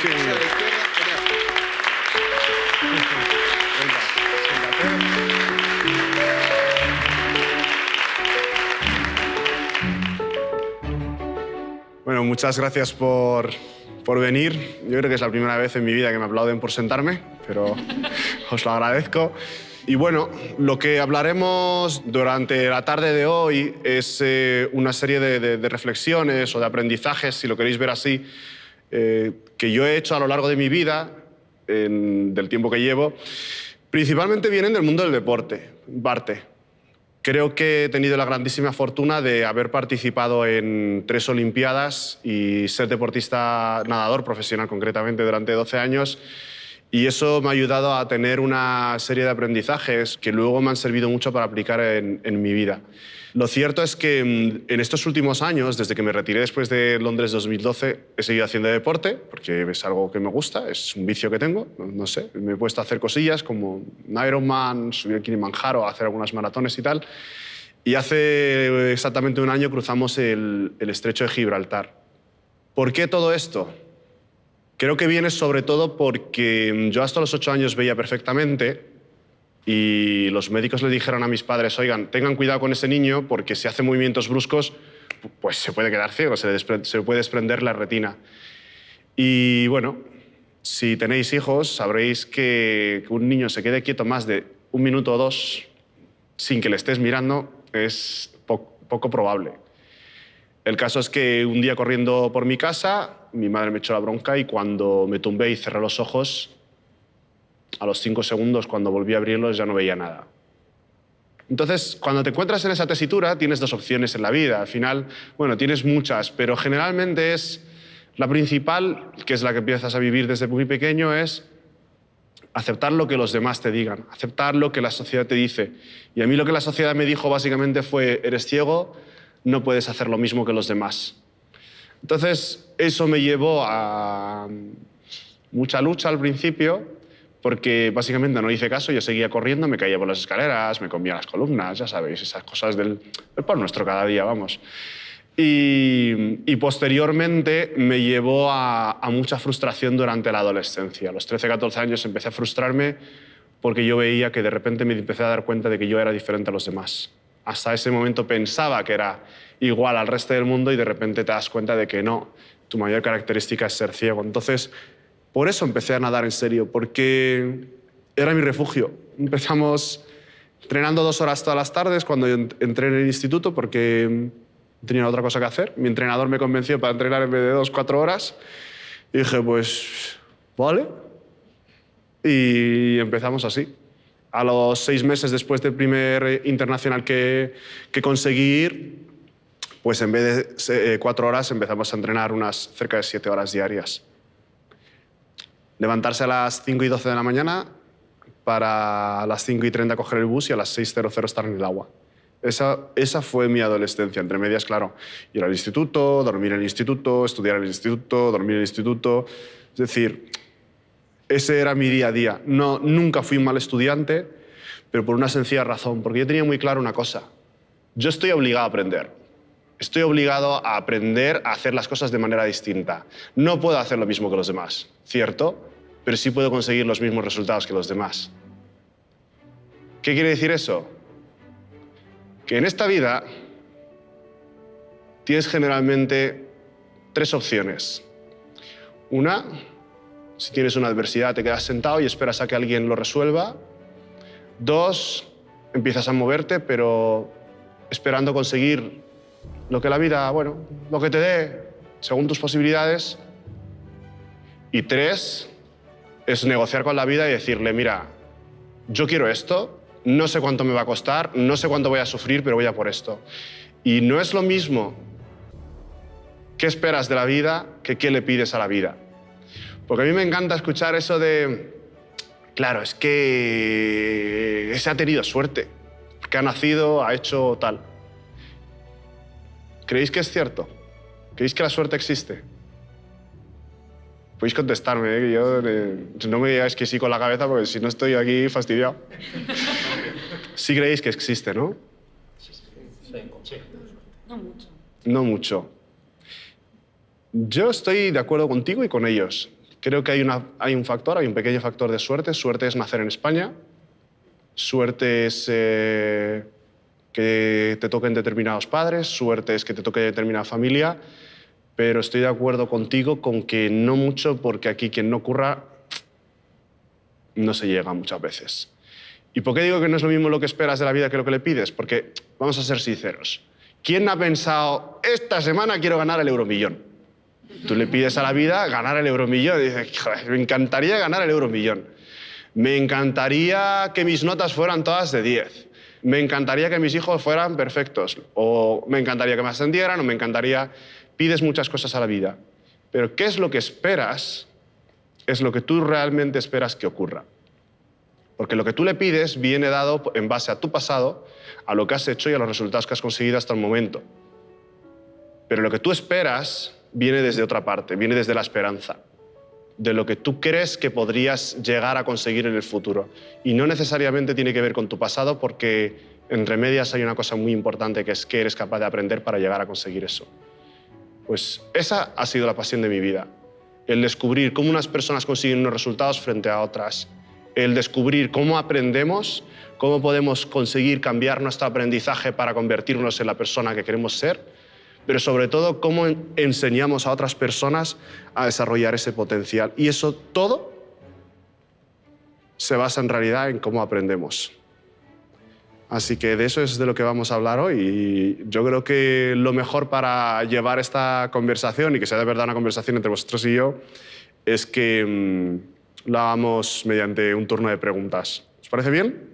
Qué bien. Bueno, muchas gracias por venir. Yo creo que es la primera vez en mi vida que me aplauden por sentarme, pero os lo agradezco. Y bueno, lo que hablaremos durante la tarde de hoy es una serie de reflexiones o de aprendizajes, si lo queréis ver así, que yo he hecho a lo largo de mi vida, del tiempo que llevo. Principalmente vienen del mundo del deporte, Barte. Creo que he tenido la grandísima fortuna de haber participado en 3 Olimpiadas y ser deportista nadador profesional concretamente durante 12 años. Y eso me ha ayudado a tener una serie de aprendizajes que luego me han servido mucho para aplicar en mi vida. Lo cierto es que en estos últimos años, desde que me retiré después de Londres 2012, he seguido haciendo deporte, porque es algo que me gusta, es un vicio que tengo, no sé. Me he puesto a hacer cosillas como un Ironman, subir el Kilimanjaro, hacer algunas maratones y tal. Y hace exactamente un año cruzamos el estrecho de Gibraltar. ¿Por qué todo esto? Creo que viene sobre todo porque yo hasta los 8 años veía perfectamente y los médicos le dijeron a mis padres, oigan, tengan cuidado con ese niño porque si hace movimientos bruscos, pues se puede quedar ciego, se le puede desprender la retina. Y bueno, si tenéis hijos, sabréis que un niño se quede quieto más de 1 minuto o 2 sin que le estés mirando es poco probable. El caso es que un día corriendo por mi casa, mi madre me echó la bronca y cuando me tumbé y cerré los ojos, a los 5 segundos, cuando volví a abrirlos, ya no veía nada. Entonces, cuando te encuentras en esa tesitura, tienes 2 opciones en la vida. Al final, bueno, tienes muchas, pero generalmente es la principal, que es la que empiezas a vivir desde muy pequeño, es aceptar lo que los demás te digan, aceptar lo que la sociedad te dice. Y a mí lo que la sociedad me dijo básicamente fue, eres ciego, no puedes hacer lo mismo que los demás. Entonces, eso me llevó a mucha lucha al principio, porque básicamente no hice caso, yo seguía corriendo, me caía por las escaleras, me comía las columnas, ya sabéis, esas cosas del pan nuestro cada día, vamos. Y posteriormente me llevó a mucha frustración durante la adolescencia. A los 13, 14 años empecé a frustrarme porque yo veía que de repente me empecé a dar cuenta de que yo era diferente a los demás. Hasta ese momento pensaba que era igual al resto del mundo y de repente te das cuenta de que no, tu mayor característica es ser ciego. Entonces, por eso empecé a nadar en serio, porque era mi refugio. Empezamos entrenando 2 horas todas las tardes cuando yo entré en el instituto porque tenía otra cosa que hacer. Mi entrenador me convenció para entrenar en vez de 2, 4 horas. Y dije, pues, vale. Y empezamos así. A los 6 meses después del primer internacional que conseguí ir, pues en vez de 4 horas empezamos a entrenar unas cerca de 7 horas diarias. Levantarse a las 5 y 12 de la mañana para a las 5 y 30 coger el bus y a las 6:00 estar en el agua. Esa fue mi adolescencia. Entre medias, claro, ir al instituto, dormir en el instituto, estudiar en el instituto, dormir en el instituto. Es decir, ese era mi día a día. Nunca fui un mal estudiante, pero por una sencilla razón, porque yo tenía muy claro una cosa. Yo estoy obligado a aprender. Estoy obligado a aprender a hacer las cosas de manera distinta. No puedo hacer lo mismo que los demás, ¿cierto? Pero sí puedo conseguir los mismos resultados que los demás. ¿Qué quiere decir eso? Que en esta vida tienes generalmente 3 opciones. Una, si tienes una adversidad te quedas sentado y esperas a que alguien lo resuelva. 2, empiezas a moverte, pero esperando conseguir lo que la vida, bueno, lo que te dé según tus posibilidades. Y 3, es negociar con la vida y decirle, mira, yo quiero esto, no sé cuánto me va a costar, no sé cuánto voy a sufrir, pero voy a por esto. Y no es lo mismo qué esperas de la vida que qué le pides a la vida. Porque a mí me encanta escuchar eso de, claro, es que ese ha tenido suerte, que ha nacido, ha hecho tal. ¿Creéis que es cierto? ¿Creéis que la suerte existe? Podéis contestarme, ¿eh? Yo, no me digáis que sí con la cabeza porque si no estoy aquí fastidiado. Sí creéis que existe, ¿no? Sí. No mucho. No mucho. Yo estoy de acuerdo contigo y con ellos. Creo que hay un pequeño factor de suerte. Suerte es nacer en España. Suerte es que te toquen determinados padres. Suerte es que te toque determinada familia. Pero estoy de acuerdo contigo con que no mucho, porque aquí quien no curra no se llega muchas veces. ¿Y por qué digo que no es lo mismo lo que esperas de la vida que lo que le pides? Porque, vamos a ser sinceros, ¿quién ha pensado, esta semana quiero ganar el euromillón? Tú le pides a la vida ganar el euromillón y dices, joder, me encantaría ganar el euromillón. Me encantaría que mis notas fueran todas de 10. Me encantaría que mis hijos fueran perfectos. O me encantaría que me ascendieran, o me encantaría... Pides muchas cosas a la vida. Pero ¿qué es lo que esperas? Es lo que tú realmente esperas que ocurra. Porque lo que tú le pides viene dado en base a tu pasado, a lo que has hecho y a los resultados que has conseguido hasta el momento. Pero lo que tú esperas viene desde otra parte, viene desde la esperanza, de lo que tú crees que podrías llegar a conseguir en el futuro. Y no necesariamente tiene que ver con tu pasado, porque entre medias hay una cosa muy importante, que es que eres capaz de aprender para llegar a conseguir eso. Pues esa ha sido la pasión de mi vida. El descubrir cómo unas personas consiguen unos resultados frente a otras. El descubrir cómo aprendemos, cómo podemos conseguir cambiar nuestro aprendizaje para convertirnos en la persona que queremos ser, pero sobre todo cómo enseñamos a otras personas a desarrollar ese potencial. Y eso todo se basa en realidad en cómo aprendemos. Así que de eso es de lo que vamos a hablar hoy. Y yo creo que lo mejor para llevar esta conversación, y que sea de verdad una conversación entre vosotros y yo, es que lo hagamos mediante un turno de preguntas. ¿Os parece bien?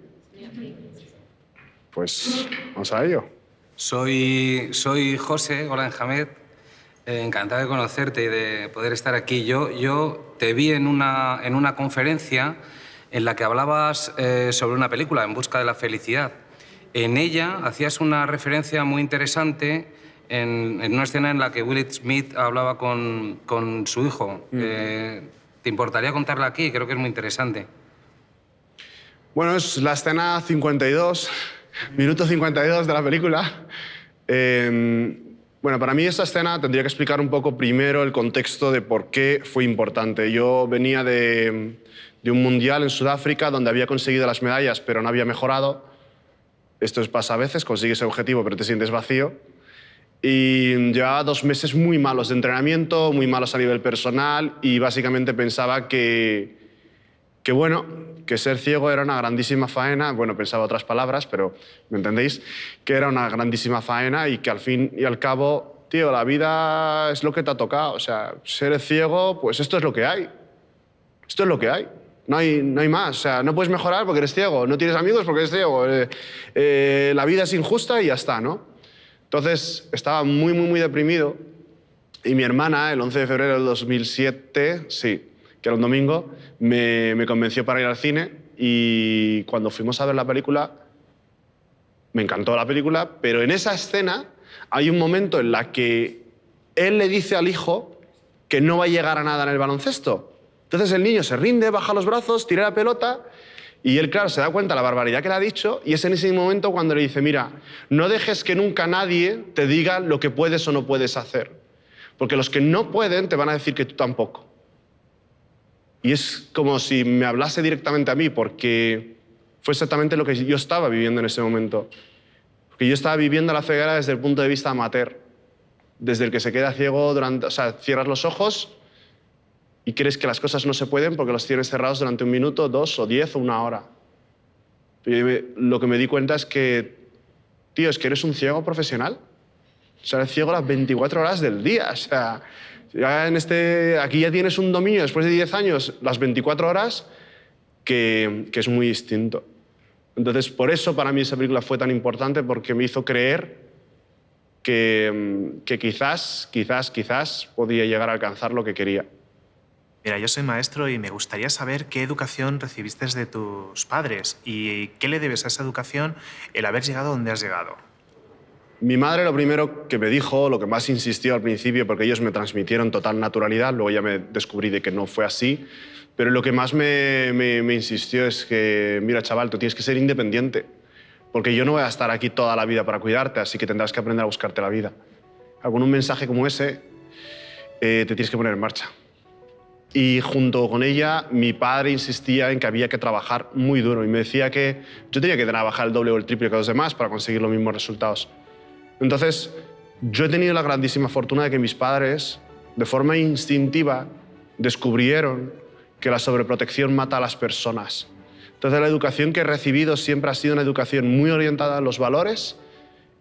Pues vamos a ello. Soy José, hola Enjamed. Encantado de conocerte y de poder estar aquí. Yo te vi en una conferencia en la que hablabas sobre una película, En busca de la felicidad. En ella hacías una referencia muy interesante en una escena en la que Will Smith hablaba con su hijo. ¿Te importaría contarla aquí? Creo que es muy interesante. Bueno, es la escena 52, minuto 52 de la película. Bueno, para mí esta escena tendría que explicar un poco primero el contexto de por qué fue importante. Yo venía de un mundial en Sudáfrica donde había conseguido las medallas pero no había mejorado. Esto pasa a veces, consigues el objetivo pero te sientes vacío. Y llevaba 2 meses muy malos de entrenamiento, muy malos a nivel personal, y básicamente pensaba que ser ciego era una grandísima faena. Bueno, pensaba otras palabras, pero ¿me entendéis? Que era una grandísima faena y que al fin y al cabo, tío, la vida es lo que te ha tocado. O sea, ser ciego, pues esto es lo que hay. Esto es lo que hay. No hay más. O sea, no puedes mejorar porque eres ciego, no tienes amigos porque eres ciego. La vida es injusta y ya está, ¿no? Entonces, estaba muy, muy, muy deprimido. Y mi hermana, el 11 de febrero del 2007, sí, que era un domingo, me convenció para ir al cine, y cuando fuimos a ver la película, me encantó la película, pero en esa escena hay un momento en la que él le dice al hijo que no va a llegar a nada en el baloncesto. Entonces el niño se rinde, baja los brazos, tira la pelota, y él, claro, se da cuenta de la barbaridad que le ha dicho, y es en ese momento cuando le dice, mira, no dejes que nunca nadie te diga lo que puedes o no puedes hacer, porque los que no pueden te van a decir que tú tampoco. Y es como si me hablase directamente a mí, porque fue exactamente lo que yo estaba viviendo en ese momento. Porque yo estaba viviendo la ceguera desde el punto de vista amateur, desde el que se queda ciego durante... O sea, cierras los ojos y crees que las cosas no se pueden porque los tienes cerrados durante 1 minuto, 2 o 10 o 1 hora. Y lo que me di cuenta es que, tío, es que eres un ciego profesional. O sea, eres ciego las 24 horas del día. O sea, ya aquí ya tienes un dominio después de 10 años, las 24 horas, que es muy distinto. Entonces, por eso para mí esa película fue tan importante, porque me hizo creer que quizás podía llegar a alcanzar lo que quería. Mira, yo soy maestro y me gustaría saber qué educación recibiste de tus padres y qué le debes a esa educación el haber llegado donde has llegado. Mi madre lo primero que me dijo, lo que más insistió al principio, porque ellos me transmitieron total naturalidad, luego ya me descubrí de que no fue así, pero lo que más me insistió es que, mira, chaval, tú tienes que ser independiente, porque yo no voy a estar aquí toda la vida para cuidarte, así que tendrás que aprender a buscarte la vida. Con un mensaje como ese, te tienes que poner en marcha. Y junto con ella, mi padre insistía en que había que trabajar muy duro y me decía que yo tenía que trabajar el doble o el triple que los demás para conseguir los mismos resultados. Entonces, yo he tenido la grandísima fortuna de que mis padres, de forma instintiva, descubrieron que la sobreprotección mata a las personas. Entonces, la educación que he recibido siempre ha sido una educación muy orientada a los valores,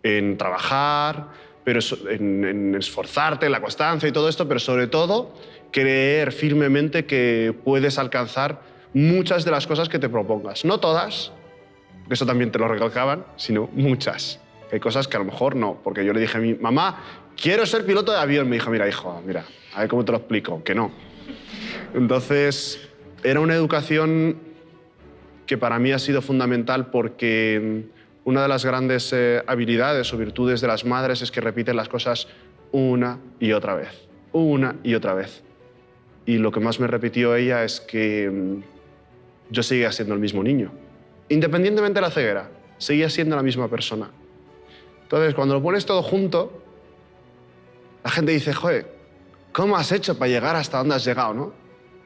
en trabajar, pero en esforzarte, en la constancia y todo esto, pero sobre todo creer firmemente que puedes alcanzar muchas de las cosas que te propongas. No todas, porque eso también te lo recalcaban, sino muchas. Hay cosas que a lo mejor no, porque yo le dije a mi mamá, quiero ser piloto de avión. Me dijo, mira, hijo, mira, a ver cómo te lo explico, que no. Entonces, era una educación que para mí ha sido fundamental porque una de las grandes habilidades o virtudes de las madres es que repiten las cosas una y otra vez, una y otra vez. Y lo que más me repitió ella es que yo seguía siendo el mismo niño. Independientemente de la ceguera, seguía siendo la misma persona. Entonces, cuando lo pones todo junto, la gente dice, joder, ¿cómo has hecho para llegar hasta donde has llegado, no?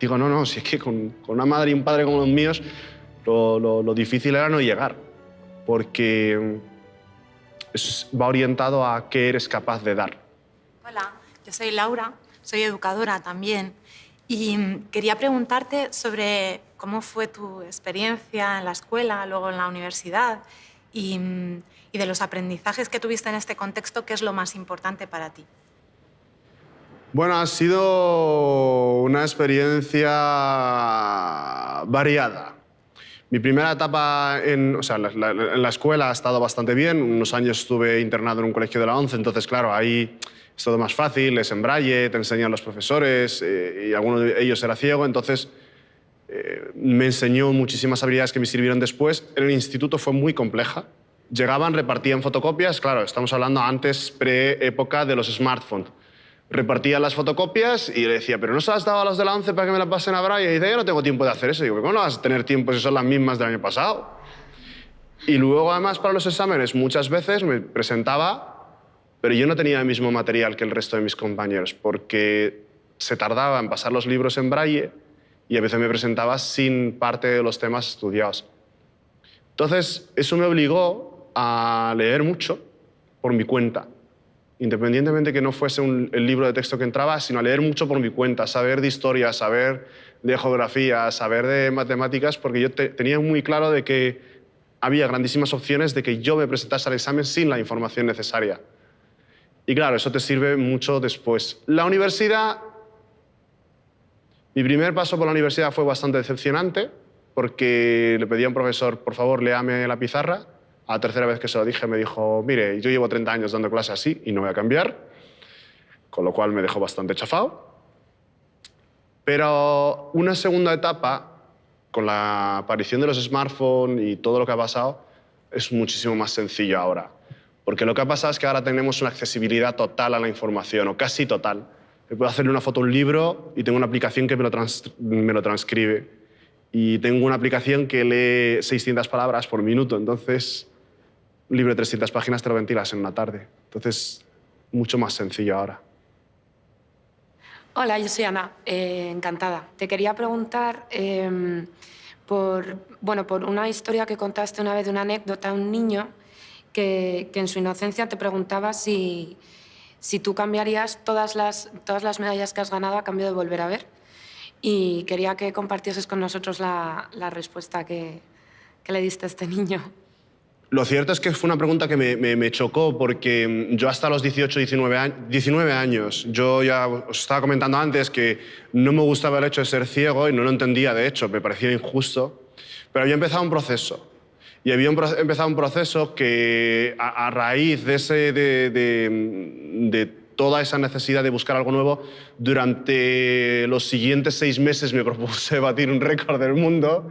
Digo, no, si es que con una madre y un padre como los míos, lo difícil era no llegar, porque va orientado a qué eres capaz de dar. Hola, yo soy Laura, soy educadora también, y quería preguntarte sobre cómo fue tu experiencia en la escuela, luego en la universidad, y de los aprendizajes que tuviste en este contexto, ¿qué es lo más importante para ti? Bueno, ha sido una experiencia variada. Mi primera etapa en la escuela ha estado bastante bien. Unos años estuve internado en un colegio de la ONCE, entonces, claro, ahí es todo más fácil, es en braille, te enseñan los profesores y alguno de ellos era ciego, entonces me enseñó muchísimas habilidades que me sirvieron después. En el instituto fue muy compleja. Llegaban, repartían fotocopias, claro, estamos hablando antes, pre-época de los smartphones. Repartían las fotocopias y le decía, ¿pero no se las has dado a los de la ONCE para que me las pasen a braille? Y dice, yo no tengo tiempo de hacer eso. Y digo, ¿cómo no vas a tener tiempo si son las mismas del año pasado? Y luego, además, para los exámenes, muchas veces me presentaba, pero yo no tenía el mismo material que el resto de mis compañeros, porque se tardaba en pasar los libros en braille y a veces me presentaba sin parte de los temas estudiados. Entonces, eso me obligó a leer mucho por mi cuenta. Independientemente que no fuese el libro de texto que entraba, sino a leer mucho por mi cuenta, saber de historia, saber de geografía, saber de matemáticas, porque yo tenía muy claro de que había grandísimas opciones de que yo me presentase al examen sin la información necesaria. Y claro, eso te sirve mucho después. La universidad, mi primer paso por la universidad fue bastante decepcionante, porque le pedí a un profesor, por favor, léame la pizarra. A la tercera vez que se lo dije me dijo, mire, yo llevo 30 años dando clases así y no voy a cambiar, con lo cual me dejó bastante chafado. Pero una segunda etapa, con la aparición de los smartphones y todo lo que ha pasado, es muchísimo más sencillo ahora. Porque lo que ha pasado es que ahora tenemos una accesibilidad total a la información, o casi total. Me puedo hacerle una foto a un libro y tengo una aplicación que me lo transcribe. Y tengo una aplicación que lee 600 palabras por minuto, entonces un libro de 300 páginas te lo ventilas en una tarde. Entonces, mucho más sencillo ahora. Hola, yo soy Ana, encantada. Te quería preguntar por una historia que contaste una vez de una anécdota, un niño que en su inocencia te preguntaba si tú cambiarías todas las medallas que has ganado a cambio de volver a ver. Y quería que compartieses con nosotros la respuesta que le diste a este niño. Lo cierto es que fue una pregunta que me chocó porque yo hasta los 18, 19 años, yo ya os estaba comentando antes que no me gustaba el hecho de ser ciego y no lo entendía, de hecho, me parecía injusto, pero había empezado un proceso. Y había empezado un proceso que a raíz de toda esa necesidad de buscar algo nuevo, durante los siguientes 6 meses me propuse batir un récord del mundo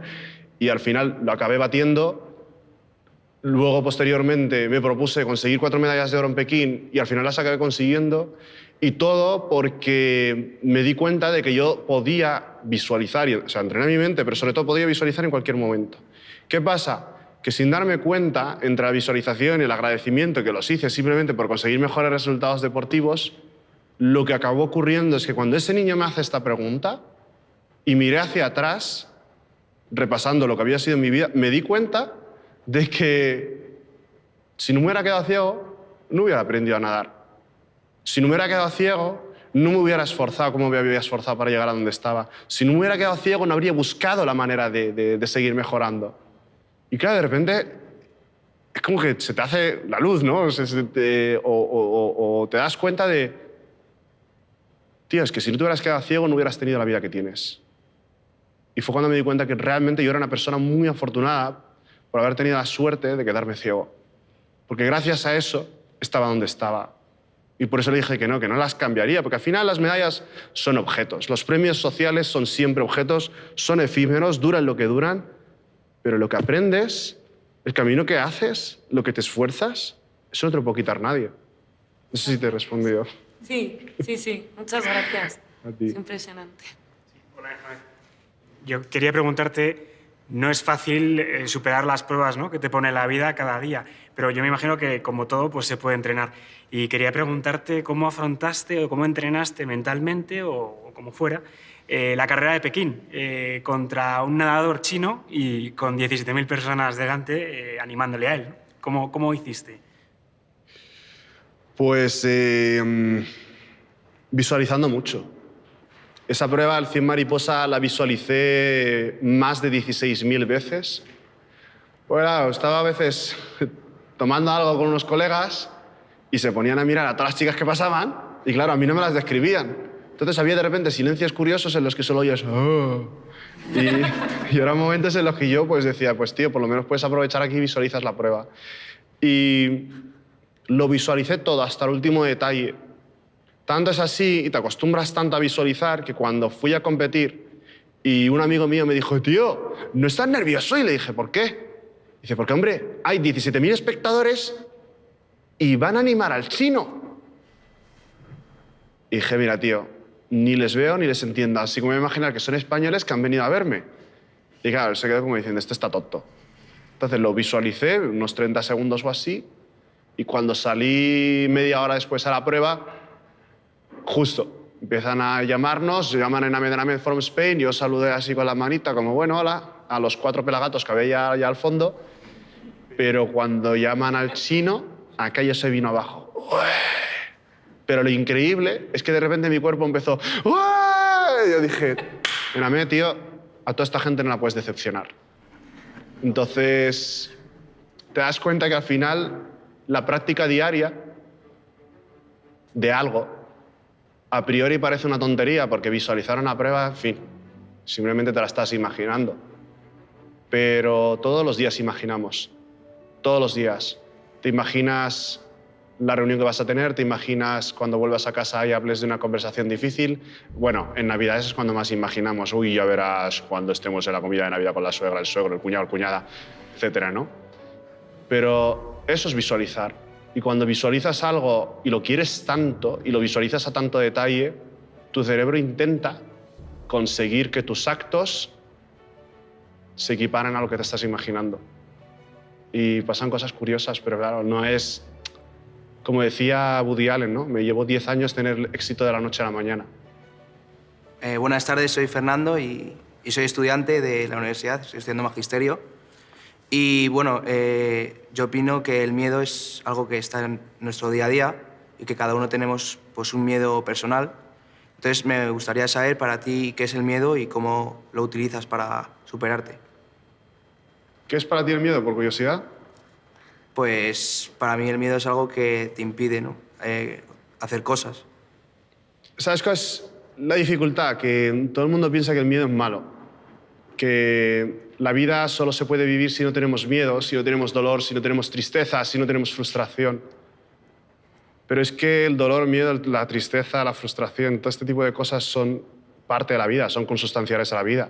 y al final lo acabé batiendo. Luego, posteriormente, me propuse conseguir 4 medallas de oro en Pekín y al final las acabé consiguiendo. Y todo porque me di cuenta de que yo podía visualizar, o sea, entrené mi mente, pero sobre todo podía visualizar en cualquier momento. ¿Qué pasa? Que sin darme cuenta, entre la visualización y el agradecimiento que los hice simplemente por conseguir mejores resultados deportivos, lo que acabó ocurriendo es que cuando ese niño me hace esta pregunta, y miré hacia atrás, repasando lo que había sido en mi vida, me di cuenta de que si no me hubiera quedado ciego, no hubiera aprendido a nadar. Si no me hubiera quedado ciego, no me hubiera esforzado como me había esforzado para llegar a donde estaba. Si no me hubiera quedado ciego, no habría buscado la manera de seguir mejorando. Y claro, de repente, es como que se te hace la luz, ¿no? O te das cuenta de, tío, es que si no te hubieras quedado ciego, no hubieras tenido la vida que tienes. Y fue cuando me di cuenta que realmente yo era una persona muy afortunada por haber tenido la suerte de quedarme ciego. Porque gracias a eso estaba donde estaba. Y por eso le dije que no las cambiaría, porque al final las medallas son objetos. Los premios sociales son siempre objetos, son efímeros, duran lo que duran, pero lo que aprendes, el camino que haces, lo que te esfuerzas, eso no te lo puede quitar nadie. No sé si te he respondido. Sí. Muchas gracias. A ti. Es impresionante. Yo quería preguntarte, no es fácil superar las pruebas, ¿no?, que te pone la vida cada día, pero yo me imagino que, como todo, pues se puede entrenar. Y quería preguntarte cómo afrontaste o cómo entrenaste mentalmente o como fuera la carrera de Pekín contra un nadador chino y con 17.000 personas delante animándole a él, ¿no? ¿Cómo hiciste? Pues visualizando mucho. Esa prueba, el 100 mariposa, la visualicé más de 16.000 veces. Pues claro, estaba a veces tomando algo con unos colegas y se ponían a mirar a todas las chicas que pasaban y claro, a mí no me las describían. Entonces había de repente silencios curiosos en los que solo oyes "Oh". Y eran momentos en los que yo pues decía, pues tío, por lo menos puedes aprovechar aquí y visualizas la prueba. Y lo visualicé todo hasta el último detalle. Tanto es así y te acostumbras tanto a visualizar que cuando fui a competir y un amigo mío me dijo, tío, ¿no estás nervioso? Y le dije, ¿por qué? Dice, porque hombre, hay 17.000 espectadores y van a animar al chino. Y dije, mira, tío, ni les veo ni les entiendo, así como me voy a imaginar que son españoles que han venido a verme. Y claro, se quedó como diciendo, este está tonto. Entonces lo visualicé unos 30 segundos o así y cuando salí media hora después a la prueba, justo, empiezan a llamarnos, llaman en Ahmed from Spain, yo saludé así con la manita, como bueno, hola, a los 4 pelagatos que había ya al fondo, pero cuando llaman al chino, aquello se vino abajo. Pero lo increíble es que de repente mi cuerpo empezó, y yo dije, Ahmed, tío, a toda esta gente no la puedes decepcionar. Entonces, te das cuenta que al final la práctica diaria de algo a priori parece una tontería porque visualizar una prueba, en fin, simplemente te la estás imaginando. Pero todos los días imaginamos, todos los días. Te imaginas la reunión que vas a tener, te imaginas cuando vuelvas a casa y hables de una conversación difícil. Bueno, en Navidades es cuando más imaginamos, uy, ya verás cuando estemos en la comida de Navidad con la suegra, el suegro, el cuñado, la cuñada, etcétera, ¿no? Pero eso es visualizar. Y cuando visualizas algo y lo quieres tanto y lo visualizas a tanto detalle, tu cerebro intenta conseguir que tus actos se equiparen a lo que te estás imaginando. Y pasan cosas curiosas, pero claro, no es, como decía Woody Allen, ¿no? Me llevó 10 años tener éxito de la noche a la mañana. Buenas tardes, soy Fernando y soy estudiante de la universidad, estoy estudiando magisterio. Y bueno, yo opino que el miedo es algo que está en nuestro día a día y que cada uno tenemos pues, un miedo personal. Entonces me gustaría saber para ti qué es el miedo y cómo lo utilizas para superarte. ¿Qué es para ti el miedo, por curiosidad? Pues para mí el miedo es algo que te impide, ¿no? Hacer cosas. ¿Sabes cuál es la dificultad? Que todo el mundo piensa que el miedo es malo. Que la vida solo se puede vivir si no tenemos miedo, si no tenemos dolor, si no tenemos tristeza, si no tenemos frustración. Pero es que el dolor, el miedo, la tristeza, la frustración, todo este tipo de cosas son parte de la vida, son consustanciales a la vida.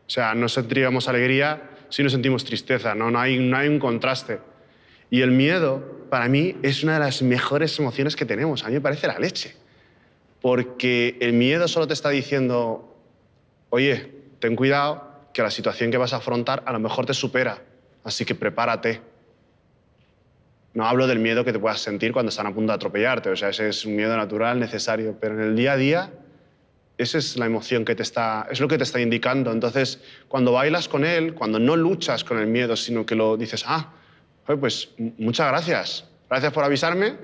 O sea, no sentiríamos alegría si no sentimos tristeza, no hay un contraste. Y el miedo, para mí, es una de las mejores emociones que tenemos. A mí me parece la leche. Porque el miedo solo te está diciendo, oye, ten cuidado, que la situación que vas a afrontar a lo mejor te supera, así que prepárate. No hablo del miedo que te puedas sentir cuando están a punto de atropellarte, o sea, ese es un miedo natural, necesario, pero en el día a día Esa es la emoción que es lo que te está indicando. Entonces, cuando bailas con él, cuando no luchas con el miedo, sino que lo dices, joder, pues muchas gracias. Gracias por avisarme,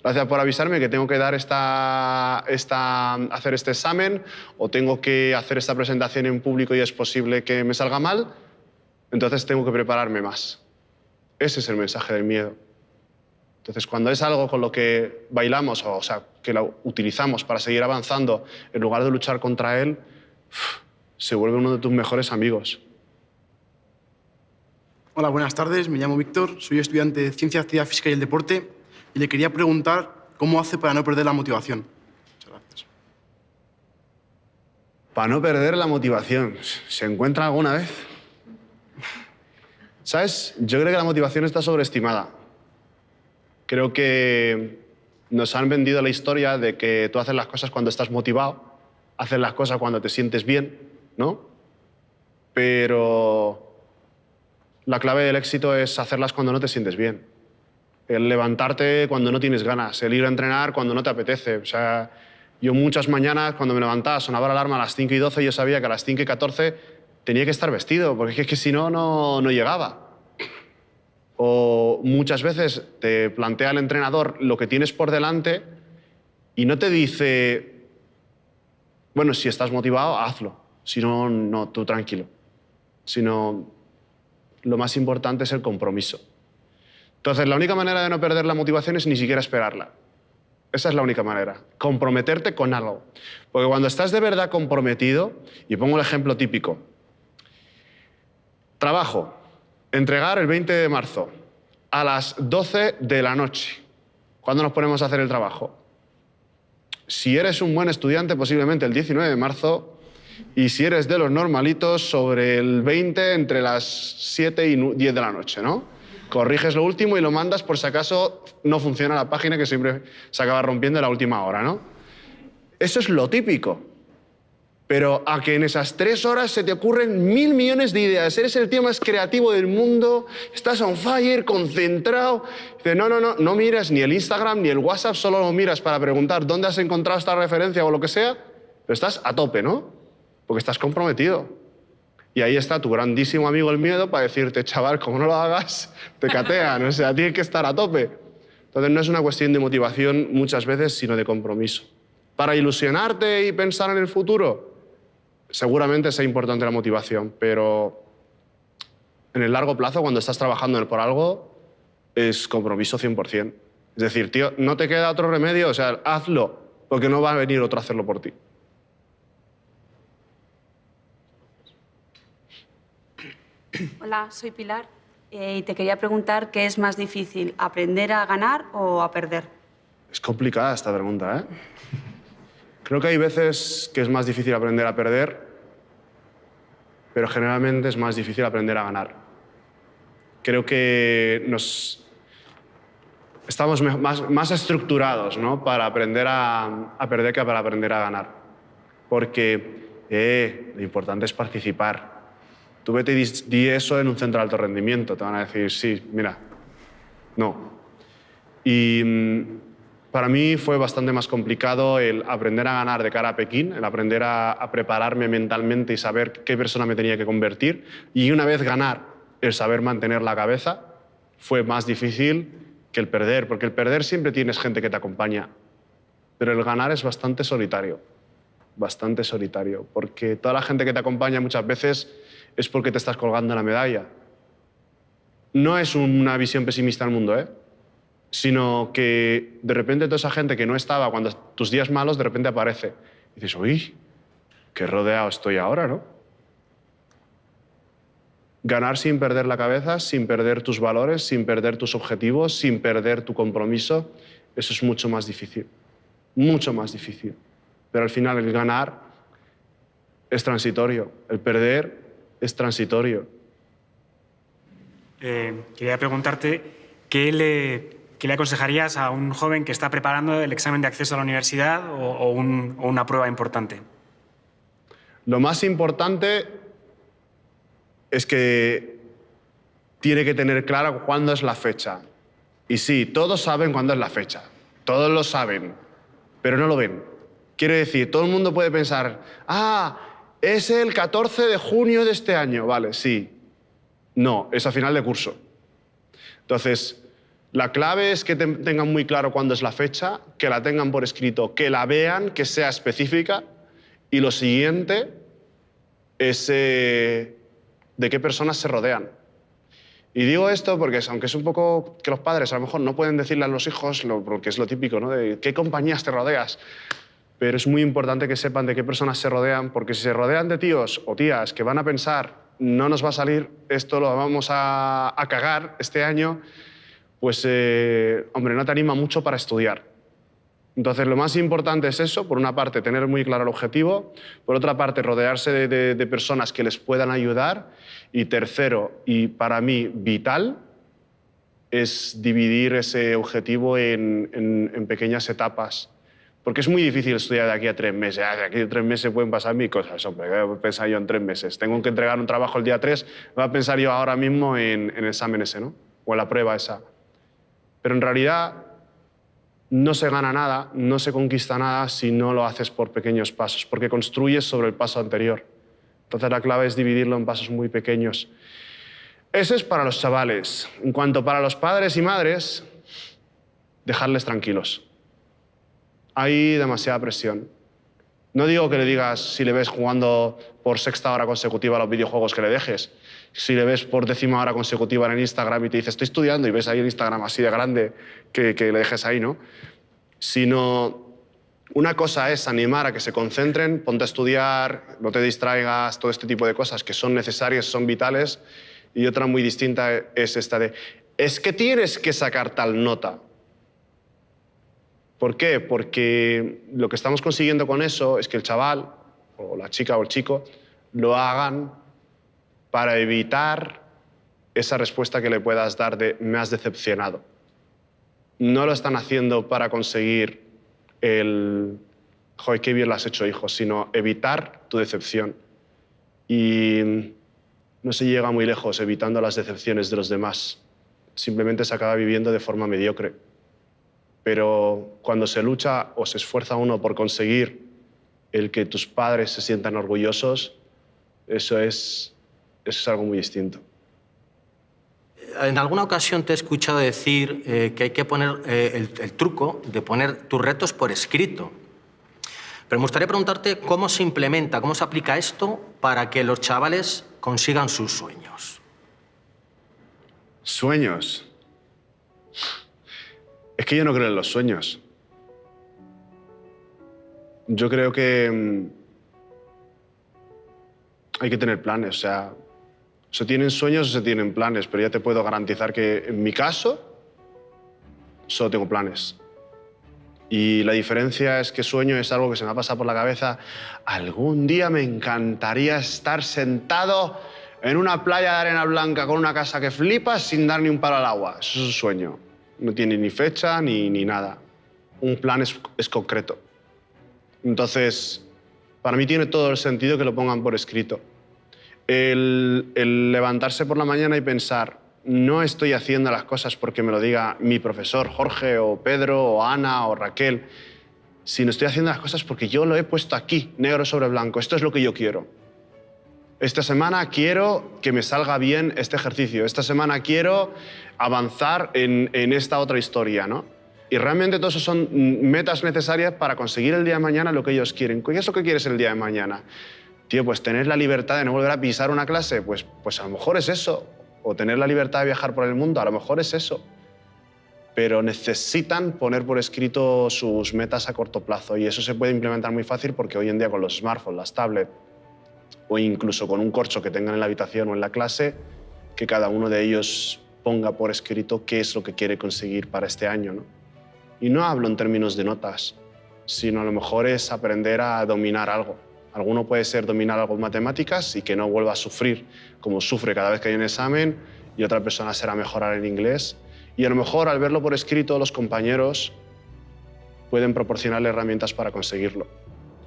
Gracias por avisarme que tengo que dar hacer este examen o tengo que hacer esta presentación en público y es posible que me salga mal. Entonces tengo que prepararme más. Ese es el mensaje del miedo. Entonces, cuando es algo con lo que bailamos, o sea, que lo utilizamos para seguir avanzando, en lugar de luchar contra él, se vuelve uno de tus mejores amigos. Hola, buenas tardes. Me llamo Víctor, soy estudiante de Ciencia, Actividad Física y el Deporte y le quería preguntar cómo hace para no perder la motivación. Muchas gracias. Para no perder la motivación, ¿se encuentra alguna vez? ¿Sabes? Yo creo que la motivación está sobreestimada. Creo que nos han vendido la historia de que tú haces las cosas cuando estás motivado, haces las cosas cuando te sientes bien, ¿no? Pero la clave del éxito es hacerlas cuando no te sientes bien. El levantarte cuando no tienes ganas, el ir a entrenar cuando no te apetece. O sea, yo muchas mañanas cuando me levantaba sonaba la alarma a las 5:12 y yo sabía que a las 5:14 tenía que estar vestido, porque es que si no, no llegaba. O muchas veces te plantea el entrenador lo que tienes por delante y no te dice, bueno, si estás motivado, hazlo. Si no, no, tú tranquilo. Sino, lo más importante es el compromiso. Entonces, la única manera de no perder la motivación es ni siquiera esperarla. Esa es la única manera. Comprometerte con algo. Porque cuando estás de verdad comprometido, y pongo el ejemplo típico, trabajo. Entregar el 20 de marzo a las 12 de la noche. ¿Cuándo nos ponemos a hacer el trabajo? Si eres un buen estudiante, posiblemente el 19 de marzo, y si eres de los normalitos, sobre el 20 entre las 7 y 10 de la noche, ¿no? Corriges lo último y lo mandas por si acaso no funciona la página, que siempre se acaba rompiendo en la última hora, ¿no? Eso es lo típico. Pero a que en esas 3 horas se te ocurren 1000 millones de ideas. Eres el tío más creativo del mundo, estás on fire, concentrado. Dices, no miras ni el Instagram ni el WhatsApp, solo lo miras para preguntar dónde has encontrado esta referencia o lo que sea, pero estás a tope, ¿no? Porque estás comprometido. Y ahí está tu grandísimo amigo el miedo para decirte, chaval, como no lo hagas, te catean. O sea, tienes que estar a tope. Entonces no es una cuestión de motivación muchas veces, sino de compromiso. Para ilusionarte y pensar en el futuro, seguramente sea importante la motivación, pero en el largo plazo, cuando estás trabajando por algo, es compromiso 100%. Es decir, tío, no te queda otro remedio, o sea, hazlo, porque no va a venir otro a hacerlo por ti. Hola, soy Pilar y te quería preguntar qué es más difícil, aprender a ganar o a perder. Es complicada esta pregunta, ¿eh? Creo que hay veces que es más difícil aprender a perder, pero generalmente es más difícil aprender a ganar. Creo que estamos más estructurados, ¿no? Para aprender a perder que para aprender a ganar. Porque lo importante es participar. Tú vete y di eso en un centro de alto rendimiento. Te van a decir, sí, mira, no. Y para mí fue bastante más complicado el aprender a ganar de cara a Pekín, el aprender a prepararme mentalmente y saber qué persona me tenía que convertir. Y una vez ganar, el saber mantener la cabeza, fue más difícil que el perder, porque el perder siempre tienes gente que te acompaña, pero el ganar es bastante solitario, porque toda la gente que te acompaña muchas veces es porque te estás colgando la medalla. No es una visión pesimista del mundo, sino que de repente toda esa gente que no estaba cuando tus días malos de repente aparece. Y dices, uy, qué rodeado estoy ahora, ¿no? Ganar sin perder la cabeza, sin perder tus valores, sin perder tus objetivos, sin perder tu compromiso, eso es mucho más difícil. Mucho más difícil. Pero al final el ganar es transitorio, el perder es transitorio. Quería preguntarte ¿qué le aconsejarías a un joven que está preparando el examen de acceso a la universidad o una prueba importante? Lo más importante es que tiene que tener claro cuándo es la fecha. Y sí, todos saben cuándo es la fecha. Todos lo saben, pero no lo ven. Quiero decir, todo el mundo puede pensar, es el 14 de junio de este año. Vale, sí. No, es a final de curso. Entonces, la clave es que tengan muy claro cuándo es la fecha, que la tengan por escrito, que la vean, que sea específica. Y lo siguiente es de qué personas se rodean. Y digo esto porque, aunque es un poco que los padres a lo mejor no pueden decirle a los hijos, porque es lo típico, ¿no? De qué compañías te rodeas. Pero es muy importante que sepan de qué personas se rodean, porque si se rodean de tíos o tías que van a pensar, no nos va a salir, esto lo vamos a cagar este año, pues, hombre, no te anima mucho para estudiar. Entonces, lo más importante es eso, por una parte, tener muy claro el objetivo, por otra parte, rodearse de personas que les puedan ayudar, y tercero, y para mí vital, es dividir ese objetivo en pequeñas etapas. Porque es muy difícil estudiar de aquí a 3 meses. De aquí a 3 meses pueden pasar 1000 cosas, hombre. ¿Qué voy a pensar yo en 3 meses? Tengo que entregar un trabajo el día 3, voy a pensar yo ahora mismo en el examen ese, ¿no? O en la prueba esa. Pero en realidad no se gana nada, no se conquista nada si no lo haces por pequeños pasos, porque construyes sobre el paso anterior. Entonces la clave es dividirlo en pasos muy pequeños. Eso es para los chavales. En cuanto para los padres y madres, dejarles tranquilos. Hay demasiada presión. No digo que le digas, si le ves jugando por 6ª hora consecutiva a los videojuegos, que le dejes. Si le ves por 10ª hora consecutiva en el Instagram y te dice, estoy estudiando, y ves ahí el Instagram así de grande, que le dejes ahí, ¿no? Sino, una cosa es animar a que se concentren, ponte a estudiar, no te distraigas, todo este tipo de cosas que son necesarias, son vitales. Y otra muy distinta es esta de, es que tienes que sacar tal nota. ¿Por qué? Porque lo que estamos consiguiendo con eso es que el chaval, o la chica o el chico, lo hagan para evitar esa respuesta que le puedas dar de me has decepcionado. No lo están haciendo para conseguir el joder, qué bien lo has hecho, hijo, sino evitar tu decepción. Y no se llega muy lejos evitando las decepciones de los demás. Simplemente se acaba viviendo de forma mediocre. Pero cuando se lucha o se esfuerza uno por conseguir el que tus padres se sientan orgullosos, eso es algo muy distinto. En alguna ocasión te he escuchado decir que hay que poner el truco de poner tus retos por escrito. Pero me gustaría preguntarte cómo se implementa, cómo se aplica esto para que los chavales consigan sus sueños. ¿Sueños? Es que yo no creo en los sueños. Yo creo que hay que tener planes. O sea, se tienen sueños o se tienen planes, pero ya te puedo garantizar que en mi caso solo tengo planes. Y la diferencia es que sueño es algo que se me ha pasado por la cabeza. Algún día me encantaría estar sentado en una playa de arena blanca con una casa que flipas sin dar ni un palo al agua. Eso es un sueño. No tiene ni fecha ni nada. Un plan es concreto. Entonces, para mí tiene todo el sentido que lo pongan por escrito. El levantarse por la mañana y pensar, no estoy haciendo las cosas porque me lo diga mi profesor Jorge o Pedro o Ana o Raquel, sino estoy haciendo las cosas porque yo lo he puesto aquí, negro sobre blanco. Esto es lo que yo quiero. Esta semana quiero que me salga bien este ejercicio. Esta semana quiero avanzar en esta otra historia, ¿no? Y realmente todo eso son metas necesarias para conseguir el día de mañana lo que ellos quieren. ¿Qué es lo que quieres el día de mañana? Tío, pues tener la libertad de no volver a pisar una clase, pues a lo mejor es eso. O tener la libertad de viajar por el mundo, a lo mejor es eso. Pero necesitan poner por escrito sus metas a corto plazo. Y eso se puede implementar muy fácil porque hoy en día con los smartphones, las tablets, o incluso con un corcho que tengan en la habitación o en la clase, que cada uno de ellos ponga por escrito qué es lo que quiere conseguir para este año, ¿no? Y no hablo en términos de notas, sino a lo mejor es aprender a dominar algo. Alguno puede ser dominar algo en matemáticas y que no vuelva a sufrir como sufre cada vez que hay un examen, y otra persona será mejorar en inglés. Y a lo mejor al verlo por escrito los compañeros pueden proporcionarle herramientas para conseguirlo.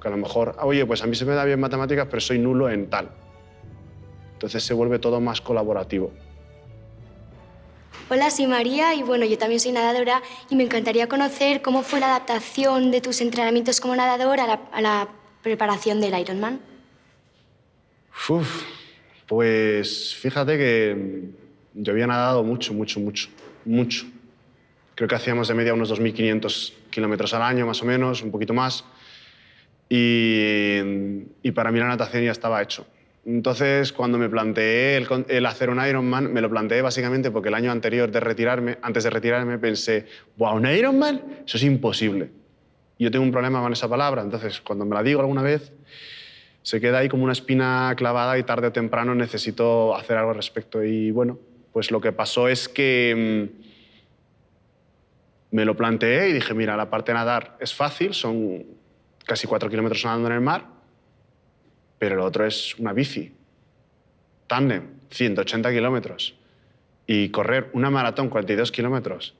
Que a lo mejor, oye, pues a mí se me da bien matemáticas, pero soy nulo en tal. Entonces se vuelve todo más colaborativo. Hola, soy María y bueno, yo también soy nadadora y me encantaría conocer cómo fue la adaptación de tus entrenamientos como nadadora a la preparación del Ironman. Uf, pues fíjate que yo había nadado mucho. Creo que hacíamos de media unos 2.500 kilómetros al año, más o menos, un poquito más. Y para mí la natación ya estaba hecho. Entonces, cuando me planteé el hacer un Ironman, me lo planteé básicamente porque el año anterior antes de retirarme, pensé, ¡buah, un Ironman! Eso es imposible. Y yo tengo un problema con esa palabra, entonces cuando me la digo alguna vez, se queda ahí como una espina clavada y tarde o temprano necesito hacer algo al respecto. Y bueno, pues lo que pasó es que me lo planteé y dije, mira, la parte de nadar es fácil, son casi 4 kilómetros nadando en el mar, pero lo otro es una bici, tándem, 180 kilómetros, y correr una maratón, 42 kilómetros.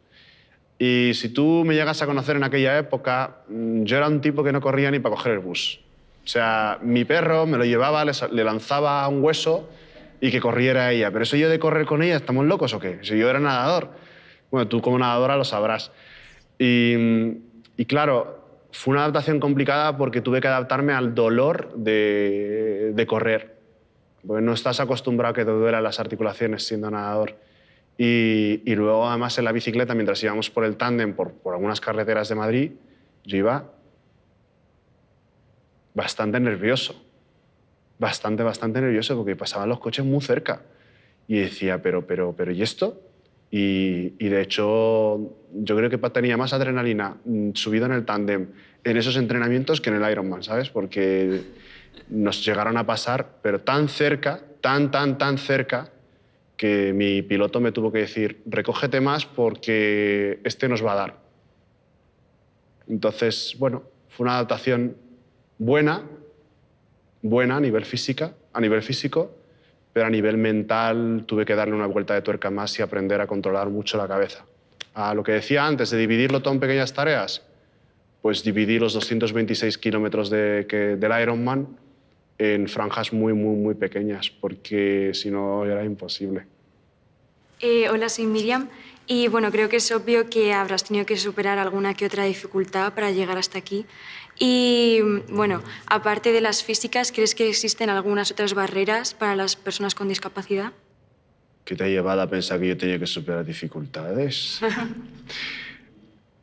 Y si tú me llegas a conocer en aquella época, yo era un tipo que no corría ni para coger el bus. O sea, mi perro me lo llevaba, le lanzaba un hueso y que corriera ella. Pero eso yo de correr con ella, ¿estamos locos o qué? Si yo era nadador. Bueno, tú como nadadora lo sabrás. Y claro, fue una adaptación complicada porque tuve que adaptarme al dolor de correr. Porque no estás acostumbrado a que te duelan las articulaciones siendo nadador. Y luego, además, en la bicicleta, mientras íbamos por el tándem, por algunas carreteras de Madrid, yo iba bastante nervioso. Bastante nervioso porque pasaban los coches muy cerca. Y decía, pero, ¿y esto? Y de hecho, yo creo que tenía más adrenalina subido en el tándem en esos entrenamientos que en el Ironman, ¿sabes? Porque nos llegaron a pasar, pero tan cerca, tan cerca, que mi piloto me tuvo que decir, recógete más porque este nos va a dar. Entonces, bueno, fue una adaptación buena a nivel físico, pero a nivel mental tuve que darle una vuelta de tuerca más y aprender a controlar mucho la cabeza. A lo que decía antes, de dividirlo todo en pequeñas tareas, pues dividí los 226 kilómetros del Ironman en franjas muy pequeñas, porque si no era imposible. Hola, soy Miriam. Y bueno, creo que es obvio que habrás tenido que superar alguna que otra dificultad para llegar hasta aquí. Y bueno, aparte de las físicas, ¿crees que existen algunas otras barreras para las personas con discapacidad? ¿Qué te ha llevado a pensar que yo tenía que superar dificultades?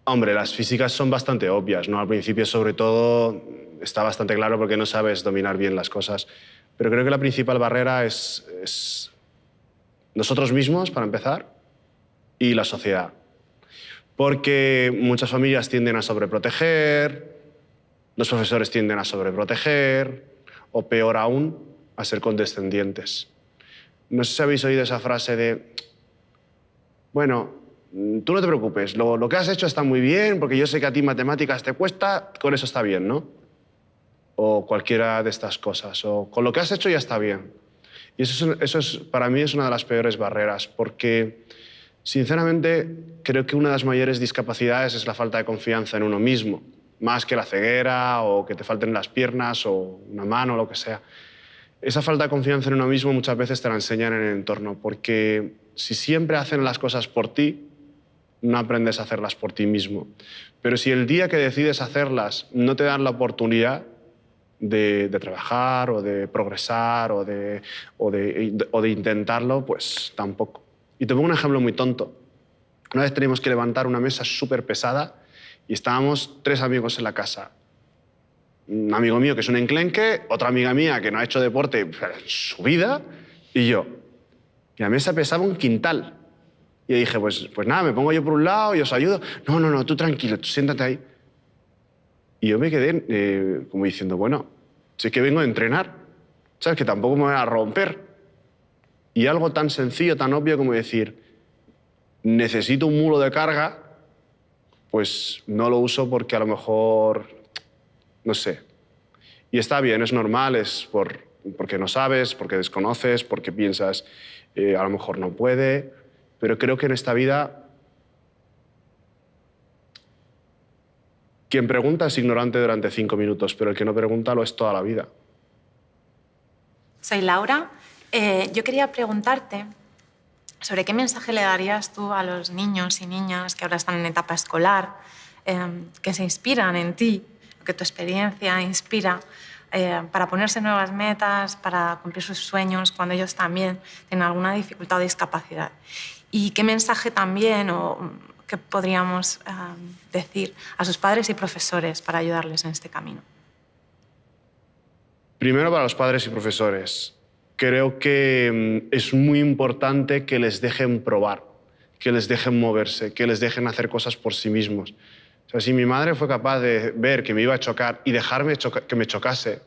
Hombre, las físicas son bastante obvias, ¿no? Al principio, sobre todo, está bastante claro porque no sabes dominar bien las cosas. Pero creo que la principal barrera es nosotros mismos, para empezar, y la sociedad. Porque muchas familias tienden a sobreproteger, los profesores tienden a sobreproteger, o peor aún, a ser condescendientes. No sé si habéis oído esa frase de, bueno, tú no te preocupes, lo que has hecho está muy bien, porque yo sé que a ti matemáticas te cuesta, con eso está bien, ¿no? O cualquiera de estas cosas, o con lo que has hecho ya está bien. Y para mí es una de las peores barreras, porque sinceramente creo que una de las mayores discapacidades es la falta de confianza en uno mismo, más que la ceguera o que te falten las piernas o una mano o lo que sea. Esa falta de confianza en uno mismo muchas veces te la enseñan en el entorno, porque si siempre hacen las cosas por ti, no aprendes a hacerlas por ti mismo. Pero si el día que decides hacerlas no te dan la oportunidad de trabajar o de progresar o de intentarlo, pues tampoco. Y te pongo un ejemplo muy tonto. Una vez teníamos que levantar una mesa súper pesada y estábamos 3 amigos en la casa. Un amigo mío que es un enclenque, otra amiga mía que no ha hecho deporte en su vida y yo. Y la mesa pesaba 1 quintal. Y dije, pues nada, me pongo yo por un lado y os ayudo. No, tú tranquilo, tú siéntate ahí. Y yo me quedé como diciendo, bueno, si es que vengo a entrenar, ¿sabes? Que tampoco me voy a romper. Y algo tan sencillo, tan obvio como decir, necesito un mulo de carga, pues no lo uso porque a lo mejor, no sé. Y está bien, es normal, es porque no sabes, porque desconoces, porque piensas, a lo mejor no puede, pero creo que en esta vida quien pregunta es ignorante durante 5 minutos, pero el que no pregunta lo es toda la vida. Soy Laura. Yo quería preguntarte sobre qué mensaje le darías tú a los niños y niñas que ahora están en etapa escolar, que se inspiran en ti, que tu experiencia inspira para ponerse nuevas metas, para cumplir sus sueños, cuando ellos también tienen alguna dificultad o discapacidad. Y qué mensaje también o qué podríamos decir a sus padres y profesores para ayudarles en este camino. Primero, para los padres y profesores. Creo que es muy importante que les dejen probar, que les dejen moverse, que les dejen hacer cosas por sí mismos. O sea, si mi madre fue capaz de ver que me iba a chocar y dejarme que me chocase,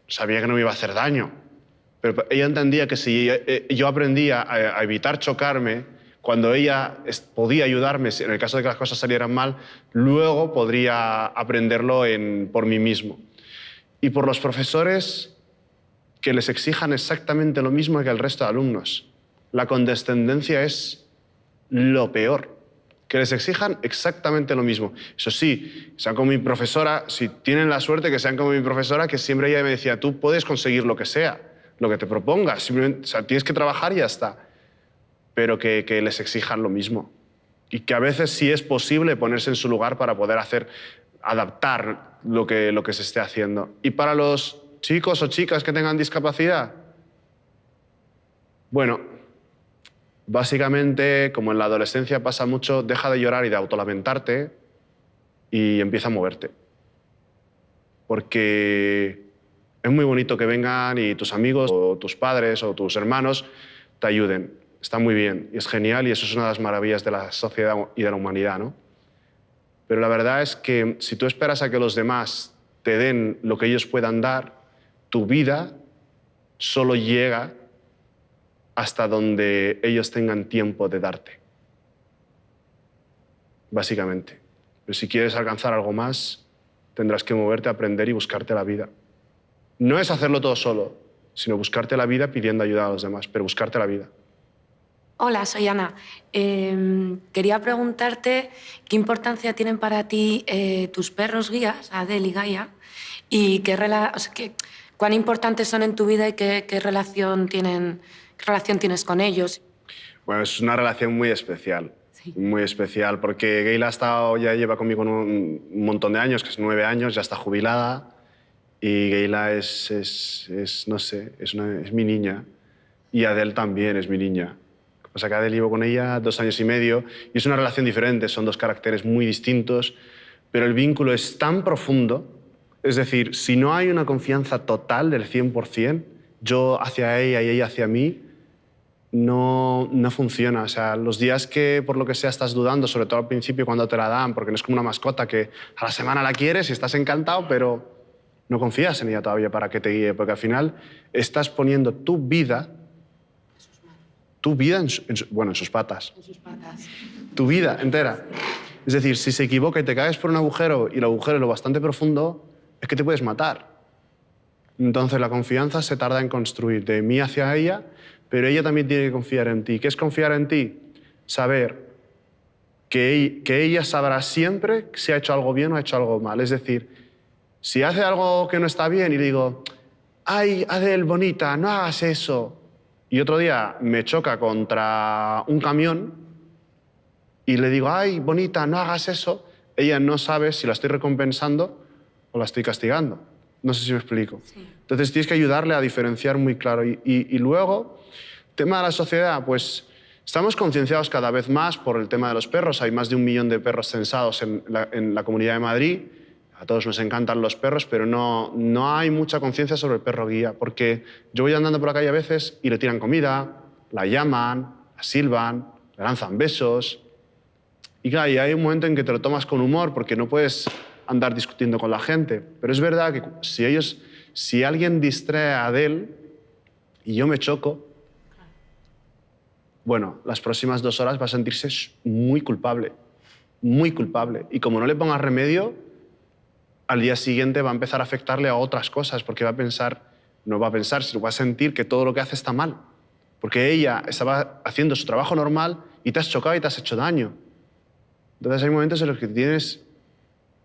sabía que no me iba a hacer daño. Pero ella entendía que si yo aprendía a evitar chocarme, cuando ella podía ayudarme, en el caso de que las cosas salieran mal, luego podría aprenderlo por mí mismo. Y por los profesores, que les exijan exactamente lo mismo que el resto de alumnos. La condescendencia es lo peor. Que les exijan exactamente lo mismo. Eso sí, sean como mi profesora, si tienen la suerte que sean como mi profesora, que siempre ella me decía, tú puedes conseguir lo que sea, lo que te propongas, simplemente, o sea, tienes que trabajar y ya está. Pero que les exijan lo mismo. Y que a veces sí es posible ponerse en su lugar para poder adaptar lo que se esté haciendo. Y para los chicos o chicas que tengan discapacidad, bueno, básicamente, como en la adolescencia pasa mucho, deja de llorar y de autolamentarte y empieza a moverte. Porque es muy bonito que vengan y tus amigos o tus padres o tus hermanos te ayuden. Está muy bien y es genial y eso es una de las maravillas de la sociedad y de la humanidad, ¿no? Pero la verdad es que si tú esperas a que los demás te den lo que ellos puedan dar, tu vida solo llega hasta donde ellos tengan tiempo de darte. Básicamente. Pero si quieres alcanzar algo más, tendrás que moverte, aprender y buscarte la vida. No es hacerlo todo solo, sino buscarte la vida pidiendo ayuda a los demás, pero buscarte la vida. Hola, soy Ana. Quería preguntarte qué importancia tienen para ti tus perros guías, Adel y Gaia, y cuán importantes son en tu vida y qué relación tienes con ellos. Bueno, es una relación muy especial. Sí. Muy especial, porque Gaila ya lleva conmigo un montón de años, que es 9 años, ya está jubilada, y Gaila no sé, es mi niña, y Adel también es mi niña. O sea, que Adel llevo con ella 2 años y medio, y es una relación diferente, son 2 caracteres muy distintos, pero el vínculo es tan profundo, es decir, si no hay una confianza total del 100%, yo hacia ella y ella hacia mí, no funciona. O sea, los días que por lo que sea estás dudando, sobre todo al principio cuando te la dan, porque no es como una mascota que a la semana la quieres y estás encantado, pero no confías en ella todavía para que te guíe, porque al final estás poniendo tu vida en sus patas. En sus patas. Tu vida entera. Es decir, si se equivoca y te caes por un agujero y el agujero es lo bastante profundo, es que te puedes matar. Entonces la confianza se tarda en construir de mí hacia ella, pero ella también tiene que confiar en ti. ¿Qué es confiar en ti? Saber que ella sabrá siempre si ha hecho algo bien o ha hecho algo mal. Es decir, si hace algo que no está bien y le digo, ay, Adel, bonita, no hagas eso, y otro día me choca contra un camión y le digo, ay, bonita, no hagas eso, ella no sabe si la estoy recompensando o la estoy castigando. No sé si me explico. Sí. Entonces tienes que ayudarle a diferenciar muy claro. Y luego, tema de la sociedad, pues estamos concienciados cada vez más por el tema de los perros. Hay más de 1 millón de perros censados en la Comunidad de Madrid. A todos nos encantan los perros, pero no hay mucha conciencia sobre el perro guía, porque yo voy andando por la calle a veces y le tiran comida, la llaman, la silban, le lanzan besos. Y claro, y hay un momento en que te lo tomas con humor porque no puedes andar discutiendo con la gente. Pero es verdad que si alguien distrae a Adel y yo me choco, bueno, las próximas 2 horas va a sentirse muy culpable, muy culpable. Y como no le pongas remedio, al día siguiente va a empezar a afectarle a otras cosas, porque no va a pensar, sino va a sentir que todo lo que hace está mal. Porque ella estaba haciendo su trabajo normal y te has chocado y te has hecho daño. Entonces hay momentos en los que tienes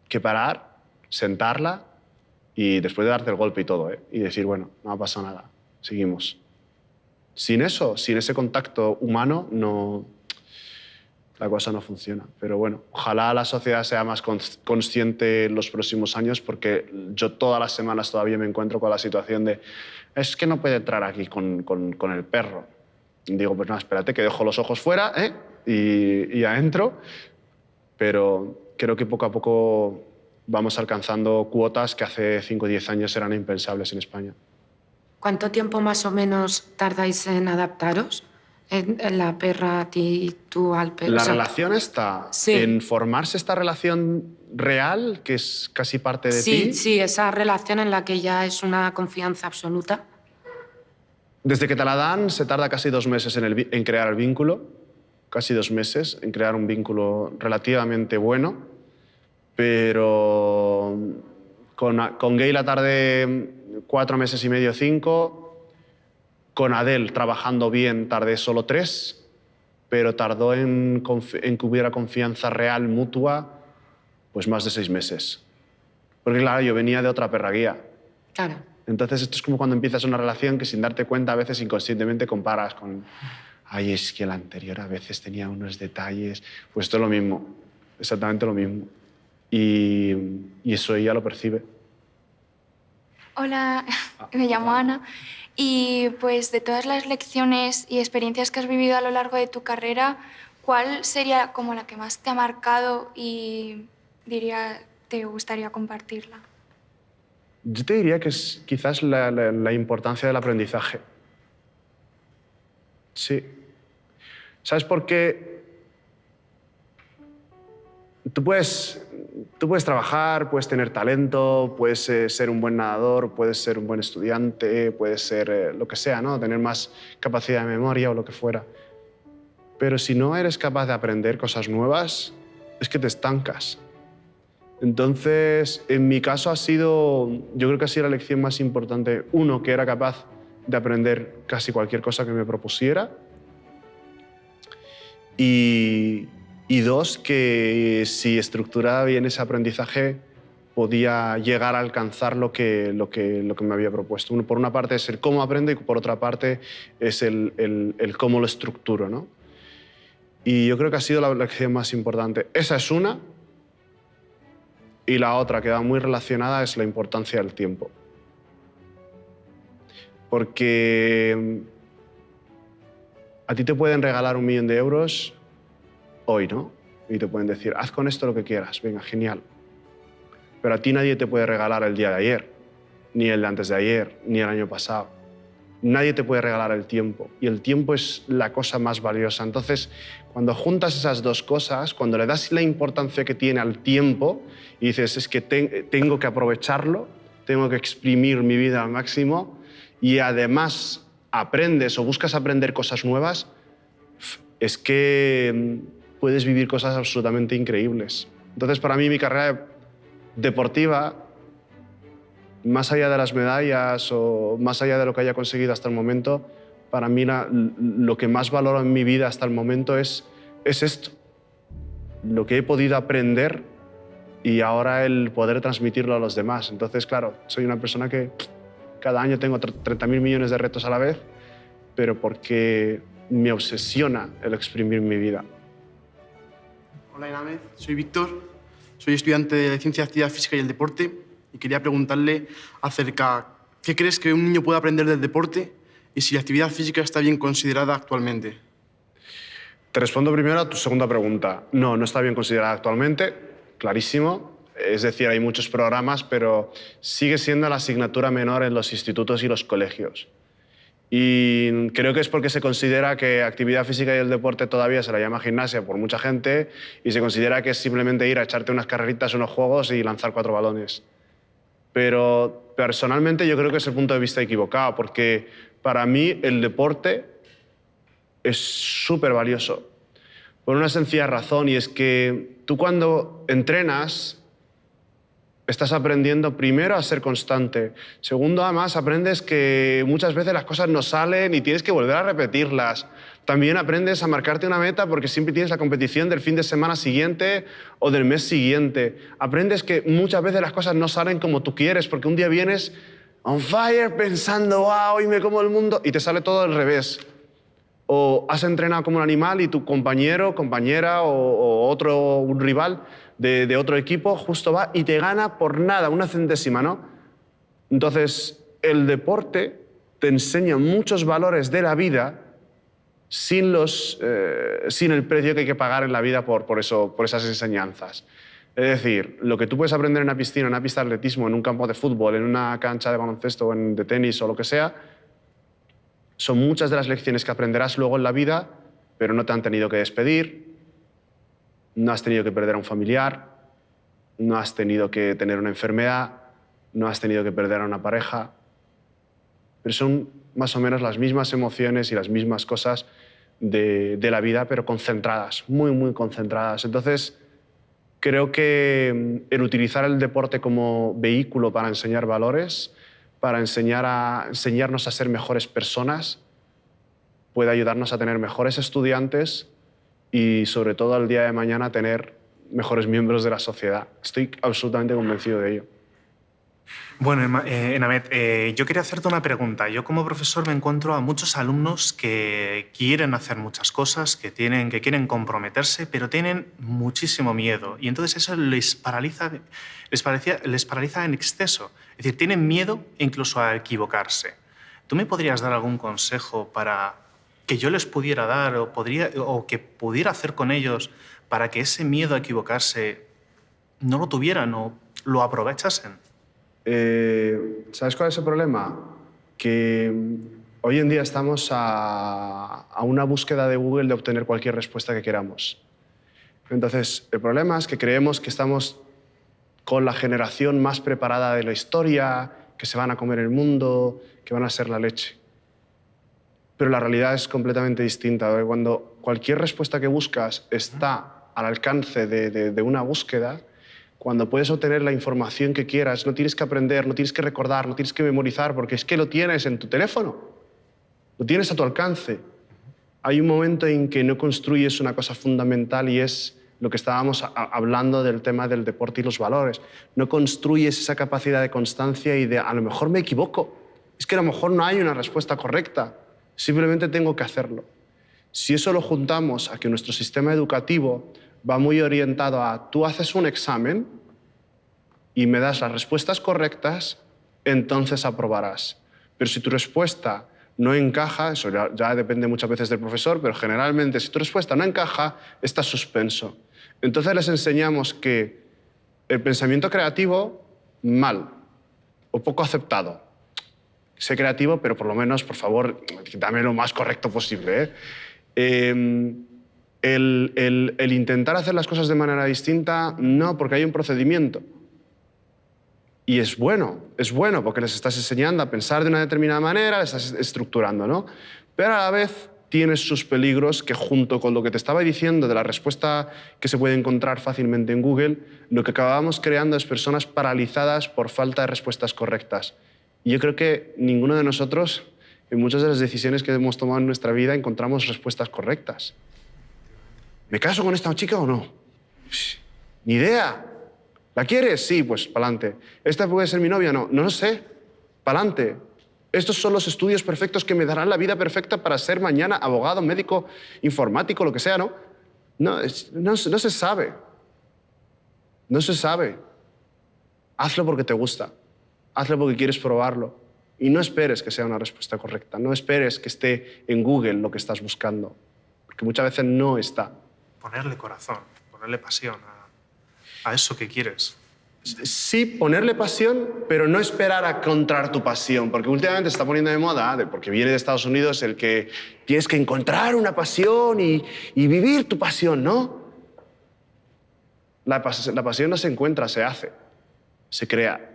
que parar, sentarla y después de darte el golpe y todo, y decir, bueno, no ha pasado nada, seguimos. Sin eso, sin ese contacto humano, la cosa no funciona. Pero bueno, ojalá la sociedad sea más consciente en los próximos años, porque yo todas las semanas todavía me encuentro con la situación de es que no puede entrar aquí con el perro. Y digo, pues no, espérate, que dejo los ojos fuera y ya entro. Pero creo que poco a poco vamos alcanzando cuotas que hace 5 o 10 años eran impensables en España. ¿Cuánto tiempo más o menos tardáis en adaptaros? En la perra a ti y tú al perro. La relación está en formarse esta relación real, que es casi parte de ti. Sí, esa relación en la que ya es una confianza absoluta. Desde que te la dan, se tarda casi 2 meses en crear el vínculo, casi 2 meses en crear un vínculo relativamente bueno, pero con Gaila tardé 4 meses y medio, 5. Con Adele, trabajando bien, tardé solo 3, pero tardó en que hubiera confianza real, mutua, pues más de 6 meses. Porque claro, yo venía de otra perra guía. Claro. Entonces esto es como cuando empiezas una relación que sin darte cuenta a veces inconscientemente comparas con ay, es que la anterior a veces tenía unos detalles. Pues esto es lo mismo, exactamente lo mismo. Y eso ella lo percibe. Hola, me llamo Ana. Y pues de todas las lecciones y experiencias que has vivido a lo largo de tu carrera, ¿cuál sería como la que más te ha marcado y te gustaría compartirla? Yo te diría que es quizás la importancia del aprendizaje. Sí. ¿Sabes por qué? Tú puedes trabajar, puedes tener talento, puedes ser un buen nadador, puedes ser un buen estudiante, puedes ser lo que sea, ¿no? Tener más capacidad de memoria o lo que fuera. Pero si no eres capaz de aprender cosas nuevas, es que te estancas. Entonces, en mi caso yo creo que ha sido la lección más importante. 1, que era capaz de aprender casi cualquier cosa que me propusiera. Y 2, que si estructuraba bien ese aprendizaje podía llegar a alcanzar lo que me había propuesto. Por una parte es el cómo aprendo y por otra parte es el cómo lo estructuro, ¿no? Y yo creo que ha sido la lección más importante. Esa es una. Y la otra, que va muy relacionada, es la importancia del tiempo. Porque a ti te pueden regalar 1 millón de euros hoy, ¿no? Y te pueden decir, haz con esto lo que quieras, venga, genial. Pero a ti nadie te puede regalar el día de ayer, ni el de antes de ayer, ni el año pasado. Nadie te puede regalar el tiempo. Y el tiempo es la cosa más valiosa. Entonces, cuando juntas esas 2 cosas, cuando le das la importancia que tiene al tiempo y dices, es que tengo que aprovecharlo, tengo que exprimir mi vida al máximo y además aprendes o buscas aprender cosas nuevas, es que puedes vivir cosas absolutamente increíbles. Entonces, para mí, mi carrera deportiva, más allá de las medallas o más allá de lo que haya conseguido hasta el momento, para mí lo que más valoro en mi vida hasta el momento es esto. Lo que he podido aprender y ahora el poder transmitirlo a los demás. Entonces, claro, soy una persona que cada año tengo 30.000 millones de retos a la vez, pero porque me obsesiona el exprimir mi vida. Hola, Inamed. Soy Víctor. Soy estudiante de Ciencia, Actividad Física y el Deporte y quería preguntarle acerca qué crees que un niño puede aprender del deporte y si la actividad física está bien considerada actualmente. Te respondo primero a tu segunda pregunta. No, no está bien considerada actualmente, clarísimo. Es decir, hay muchos programas, pero sigue siendo la asignatura menor en los institutos y los colegios. Y creo que es porque se considera que actividad física y el deporte todavía se la llama gimnasia por mucha gente y se considera que es simplemente ir a echarte unas carreritas, unos juegos y lanzar 4 balones. Pero personalmente yo creo que es el punto de vista equivocado, porque para mí el deporte es súper valioso por una sencilla razón, y es que tú cuando entrenas estás aprendiendo primero a ser constante. Segundo, además, aprendes que muchas veces las cosas no salen y tienes que volver a repetirlas. También aprendes a marcarte una meta porque siempre tienes la competición del fin de semana siguiente o del mes siguiente. Aprendes que muchas veces las cosas no salen como tú quieres porque un día vienes on fire, pensando, wow, hoy me como el mundo, y te sale todo al revés. O has entrenado como un animal y tu compañero, compañera o un rival de otro equipo justo va y te gana por nada, una centésima, ¿no? Entonces, el deporte te enseña muchos valores de la vida sin el precio que hay que pagar en la vida por esas enseñanzas. Es decir, lo que tú puedes aprender en una piscina, en una pista de atletismo, en un campo de fútbol, en una cancha de baloncesto o de tenis o lo que sea, son muchas de las lecciones que aprenderás luego en la vida, pero no te han tenido que despedir, no has tenido que perder a un familiar, no has tenido que tener una enfermedad, no has tenido que perder a una pareja, pero son más o menos las mismas emociones y las mismas cosas de la vida, pero concentradas, muy, muy concentradas. Entonces, creo que el utilizar el deporte como vehículo para enseñar valores, para enseñarnos a ser mejores personas, puede ayudarnos a tener mejores estudiantes y, sobre todo, al día de mañana tener mejores miembros de la sociedad. Estoy absolutamente convencido de ello. Bueno, Enamet, yo quería hacerte una pregunta. Yo como profesor me encuentro a muchos alumnos que quieren hacer muchas cosas, que quieren comprometerse, pero tienen muchísimo miedo. Y entonces eso les paraliza en exceso. Es decir, tienen miedo incluso a equivocarse. ¿Tú me podrías dar algún consejo para que yo les pudiera dar o que pudiera hacer con ellos para que ese miedo a equivocarse no lo tuvieran o lo aprovechasen? ¿Sabes cuál es el problema? Que hoy en día estamos a una búsqueda de Google de obtener cualquier respuesta que queramos. Entonces, el problema es que creemos que estamos con la generación más preparada de la historia, que se van a comer el mundo, que van a ser la leche. Pero la realidad es completamente distinta. Cuando cualquier respuesta que buscas está al alcance de una búsqueda, cuando puedes obtener la información que quieras, no tienes que aprender, no tienes que recordar, no tienes que memorizar, porque es que lo tienes en tu teléfono, lo tienes a tu alcance. Hay un momento en que no construyes una cosa fundamental y es lo que estábamos hablando del tema del deporte y los valores. No construyes esa capacidad de constancia y de a lo mejor me equivoco. Es que a lo mejor no hay una respuesta correcta, simplemente tengo que hacerlo. Si eso lo juntamos a que nuestro sistema educativo va muy orientado a tú haces un examen y me das las respuestas correctas, entonces aprobarás. Pero si tu respuesta no encaja, eso ya depende muchas veces del profesor, pero generalmente si tu respuesta no encaja, estás suspenso. Entonces les enseñamos que el pensamiento creativo, mal o poco aceptado. Sé creativo, pero por lo menos, por favor, dame lo más correcto posible, ¿eh? El intentar hacer las cosas de manera distinta, no, porque hay un procedimiento. Y es bueno porque les estás enseñando a pensar de una determinada manera, les estás estructurando, ¿no? Pero a la vez tienes sus peligros que, junto con lo que te estaba diciendo de la respuesta que se puede encontrar fácilmente en Google, lo que acabamos creando es personas paralizadas por falta de respuestas correctas. Y yo creo que ninguno de nosotros, en muchas de las decisiones que hemos tomado en nuestra vida, encontramos respuestas correctas. ¿Me caso con esta chica o no? Ni idea. ¿La quieres? Sí, pues pa'lante. ¿Esta puede ser mi novia? No, no lo sé. Pa'lante. Estos son los estudios perfectos que me darán la vida perfecta para ser mañana abogado, médico, informático, lo que sea, ¿no? No se sabe. No se sabe. Hazlo porque te gusta. Hazlo porque quieres probarlo. Y no esperes que sea una respuesta correcta. No esperes que esté en Google lo que estás buscando. Porque muchas veces no está. Ponerle corazón, ponerle pasión a eso que quieres. Sí, ponerle pasión, pero no esperar a encontrar tu pasión, porque últimamente se está poniendo de moda, porque viene de Estados Unidos, el que tienes que encontrar una pasión y vivir tu pasión, ¿no? La pasión no se encuentra, se hace, se crea.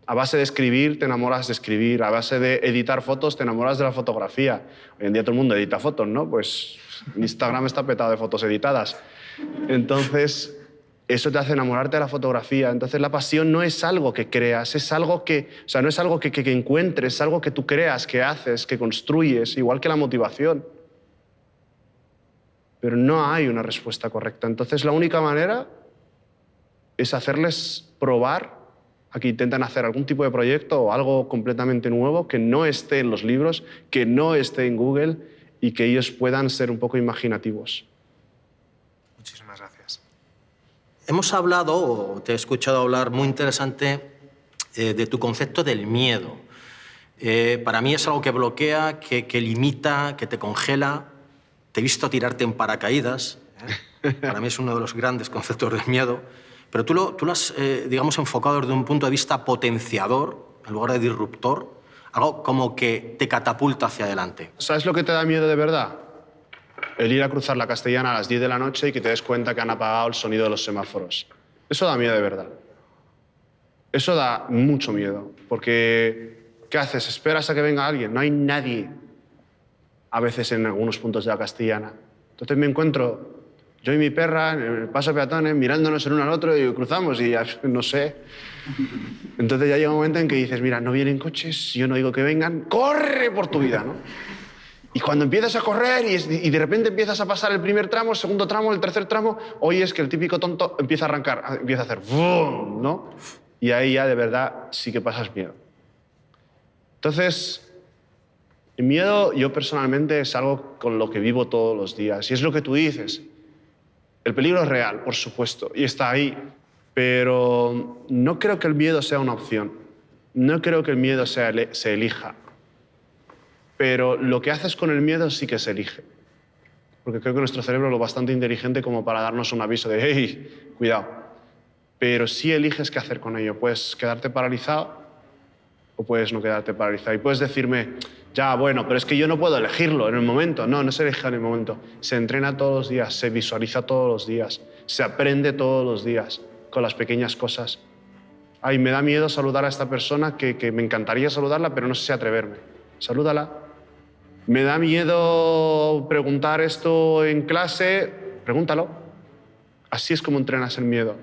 A base de escribir, te enamoras de escribir. A base de editar fotos, te enamoras de la fotografía. Hoy en día todo el mundo edita fotos, ¿no? Pues Instagram está petado de fotos editadas. Entonces, eso te hace enamorarte de la fotografía. Entonces, la pasión no es algo que creas, es algo que... O sea, no es algo que encuentres, es algo que tú creas, que haces, que construyes, igual que la motivación. Pero no hay una respuesta correcta. Entonces, la única manera es hacerles probar a que intenten hacer algún tipo de proyecto o algo completamente nuevo que no esté en los libros, que no esté en Google y que ellos puedan ser un poco imaginativos. Muchísimas gracias. Hemos hablado, o te he escuchado hablar, muy interesante, de tu concepto del miedo. Para mí es algo que bloquea, que limita, que te congela. Te he visto tirarte en paracaídas. Para mí es uno de los grandes conceptos del miedo. Pero tú lo has, digamos, enfocado desde un punto de vista potenciador, en lugar de disruptor, algo como que te catapulta hacia adelante. ¿Sabes lo que te da miedo de verdad? El ir a cruzar la Castellana a las 10 de la noche y que te des cuenta que han apagado el sonido de los semáforos. Eso da miedo de verdad. Eso da mucho miedo, porque ¿qué haces? ¿Esperas a que venga alguien? No hay nadie, a veces en algunos puntos de la Castellana. Entonces me encuentro yo y mi perra en el paso de peatones mirándonos el uno al otro y cruzamos y ya, no sé. Entonces ya llega un momento en que dices, mira, no vienen coches, yo no digo que vengan, ¡corre por tu vida!, ¿no? Y cuando empiezas a correr y de repente empiezas a pasar el primer tramo, el segundo tramo, el tercer tramo, oyes que el típico tonto empieza a arrancar, empieza a hacer ¡vum!, ¿no? Y ahí ya de verdad sí que pasas miedo. Entonces, el miedo yo personalmente es algo con lo que vivo todos los días. Y es lo que tú dices. El peligro es real, por supuesto, y está ahí. Pero no creo que el miedo sea una opción. No creo que el miedo se elija. Pero lo que haces con el miedo sí que se elige. Porque creo que nuestro cerebro es lo bastante inteligente como para darnos un aviso de «hey, cuidado». Pero sí eliges qué hacer con ello. Puedes quedarte paralizado o puedes no quedarte paralizado. Y puedes decirme, ya, bueno, pero es que yo no puedo elegirlo en el momento. No, no se elige en el momento. Se entrena todos los días, se visualiza todos los días, se aprende todos los días con las pequeñas cosas. Ay, me da miedo saludar a esta persona que me encantaría saludarla, pero no sé si atreverme. Salúdala. Me da miedo preguntar esto en clase. Pregúntalo. Así es como entrenas el miedo,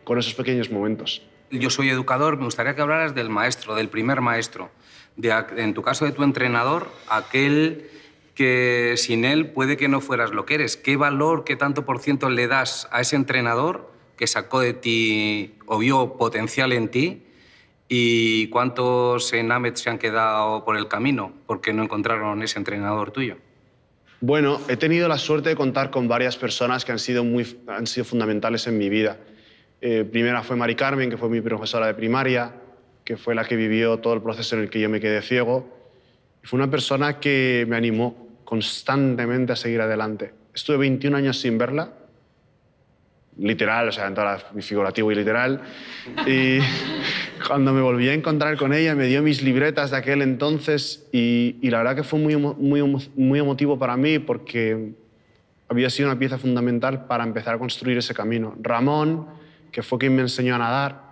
con esos pequeños momentos. Yo soy educador, me gustaría que hablaras del maestro, del primer maestro. En tu caso, de tu entrenador, aquel que sin él puede que no fueras lo que eres. ¿Qué valor, qué tanto por ciento le das a ese entrenador que sacó de ti o vio potencial en ti? ¿Y cuántos en AMET se han quedado por el camino porque no encontraron ese entrenador tuyo? Bueno, he tenido la suerte de contar con varias personas que han sido fundamentales en mi vida. Primera fue Mari Carmen, que fue mi profesora de primaria, que fue la que vivió todo el proceso en el que yo me quedé ciego. Y fue una persona que me animó constantemente a seguir adelante. Estuve 21 años sin verla, literal, o sea, en todo figurativo y literal. Y cuando me volví a encontrar con ella, me dio mis libretas de aquel entonces y la verdad que fue muy emotivo para mí porque había sido una pieza fundamental para empezar a construir ese camino. Ramón, que fue quien me enseñó a nadar,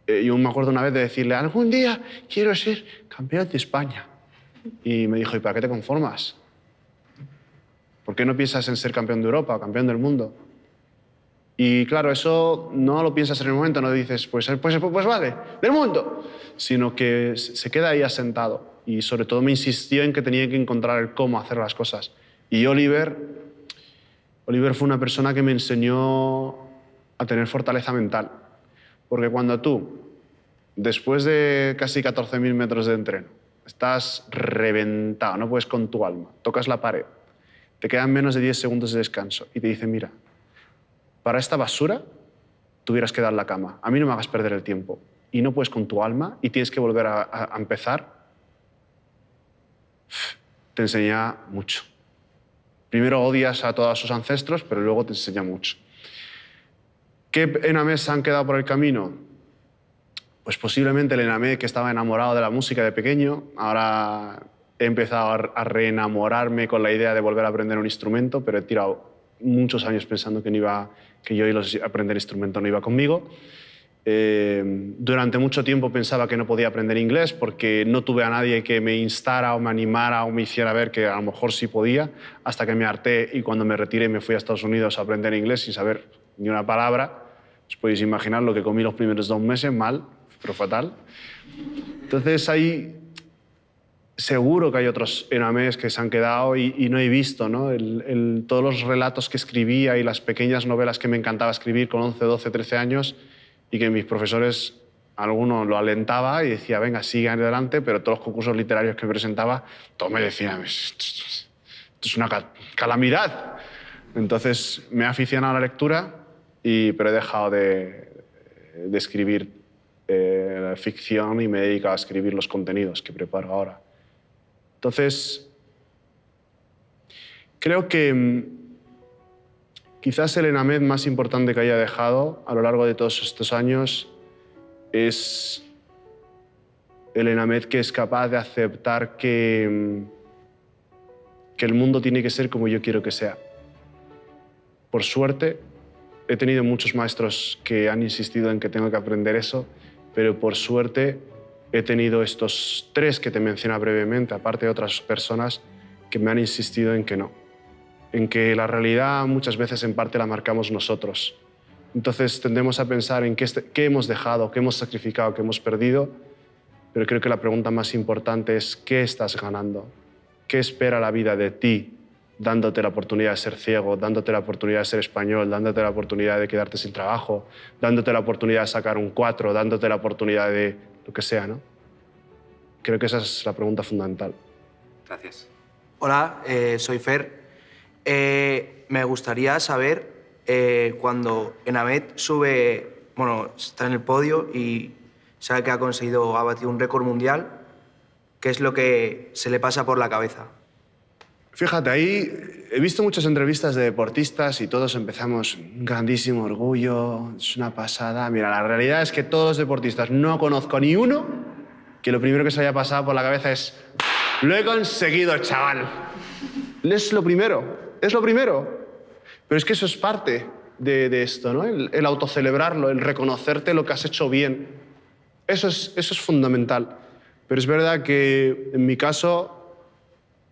yo me acuerdo una vez de decirle, algún día quiero ser campeón de España. Y me dijo, ¿y para qué te conformas? ¿Por qué no piensas en ser campeón de Europa o campeón del mundo? Y claro, eso no lo piensas en el momento, no dices, pues vale, del mundo, sino que se queda ahí asentado. Y sobre todo me insistió en que tenía que encontrar el cómo hacer las cosas. Y Oliver fue una persona que me enseñó a tener fortaleza mental. Porque cuando tú, después de casi 14.000 metros de entreno, estás reventado, no puedes con tu alma, tocas la pared, te quedan menos de 10 segundos de descanso y te dicen, mira, para esta basura tuvieras que dar la cama. A mí no me hagas perder el tiempo. Y no puedes con tu alma y tienes que volver a empezar. Te enseña mucho. Primero odias a todos sus ancestros, pero luego te enseña mucho. ¿Qué enamés se han quedado por el camino? Pues posiblemente el enamé que estaba enamorado de la música de pequeño. Ahora he empezado a reenamorarme con la idea de volver a aprender un instrumento, pero he tirado muchos años pensando que yo y aprender instrumento no iba conmigo. Durante mucho tiempo pensaba que no podía aprender inglés porque no tuve a nadie que me instara o me animara o me hiciera ver que a lo mejor sí podía, hasta que me harté y cuando me retiré me fui a Estados Unidos a aprender inglés sin saber ni una palabra. Os podéis imaginar lo que comí los primeros 2 meses, mal, pero fatal. Entonces ahí seguro que hay otros enamés que se han quedado y no he visto, ¿no? Todos los relatos que escribía y las pequeñas novelas que me encantaba escribir con 11, 12, 13 años y que mis profesores alguno lo alentaba y decía, venga, sigue adelante, pero todos los concursos literarios que presentaba, todos me decían, esto es una calamidad. Entonces me he aficionado a la lectura, pero he dejado de escribir ficción y me he dedicado a escribir los contenidos que preparo ahora. Entonces, creo que quizás el ENAMED más importante que haya dejado a lo largo de todos estos años es el ENAMED que es capaz de aceptar que el mundo tiene que ser como yo quiero que sea. Por suerte, he tenido muchos maestros que han insistido en que tengo que aprender eso, pero por suerte he tenido estos 3 que te mencioné brevemente, aparte de otras personas que me han insistido en que no. En que la realidad muchas veces en parte la marcamos nosotros. Entonces tendemos a pensar en qué hemos dejado, qué hemos sacrificado, qué hemos perdido, pero creo que la pregunta más importante es ¿qué estás ganando? ¿Qué espera la vida de ti, dándote la oportunidad de ser ciego, dándote la oportunidad de ser español, dándote la oportunidad de quedarte sin trabajo, dándote la oportunidad de sacar un 4, dándote la oportunidad de lo que sea, ¿no? Creo que esa es la pregunta fundamental. Gracias. Hola, soy Fer. Me gustaría saber cuando ENAMED sube, bueno, está en el podio y sabe que ha batido un récord mundial, ¿qué es lo que se le pasa por la cabeza? Fíjate, ahí he visto muchas entrevistas de deportistas y todos empezamos, un grandísimo orgullo, es una pasada. Mira, la realidad es que todos los deportistas, no conozco ni uno que lo primero que se haya pasado por la cabeza es lo he conseguido, chaval. Es lo primero, es lo primero. Pero es que eso es parte de esto, ¿no? El autocelebrarlo, el reconocerte lo que has hecho bien. Eso es fundamental. Pero es verdad que en mi caso